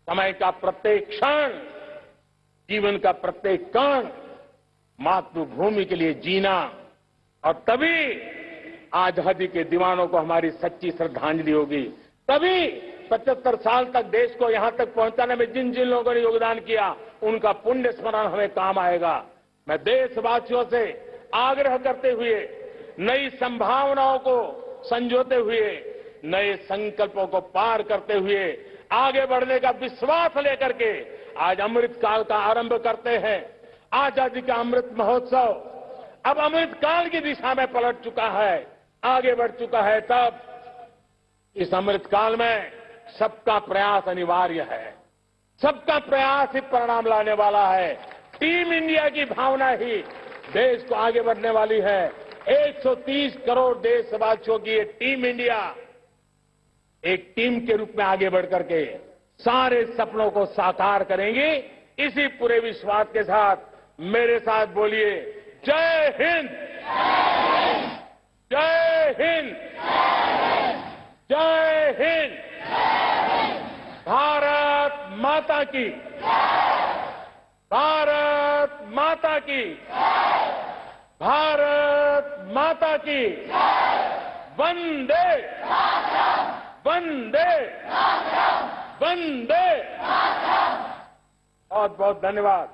समय का प्रत्येक क्षण, जीवन का प्रत्येक कण मातृभूमि के लिए जीना, और तभी आजादी के दीवानों को हमारी सच्ची श्रद्धांजलि होगी। तभी 75 साल तक देश को यहां तक पहुंचाने में जिन जिन लोगों ने योगदान किया, उनका पुण्य स्मरण हमें काम आएगा। मैं देशवासियों से आग्रह करते हुए, नई संभावनाओं को संजोते हुए, नए संकल्पों को पार करते हुए, आगे बढ़ने का विश्वास लेकर के आज अमृत काल का आरंभ करते हैं। आजादी का अमृत महोत्सव अब अमृत काल की दिशा में पलट चुका है, आगे बढ़ चुका है। तब इस अमृत काल में सबका प्रयास अनिवार्य है। सबका प्रयास ही परिणाम लाने वाला है। टीम इंडिया की भावना ही देश को आगे बढ़ने वाली है। 130 करोड़ देशवासियों की ये टीम इंडिया एक टीम के रूप में आगे बढ़ करके सारे सपनों को साकार करेंगी। इसी पूरे विश्वास के साथ मेरे साथ बोलिए, जय हिंद, जय हिंद, जय हिंद। भारत माता की, भारत माता की, भारत माता की। वंदे, वंदे, वंदे। बहुत बहुत धन्यवाद।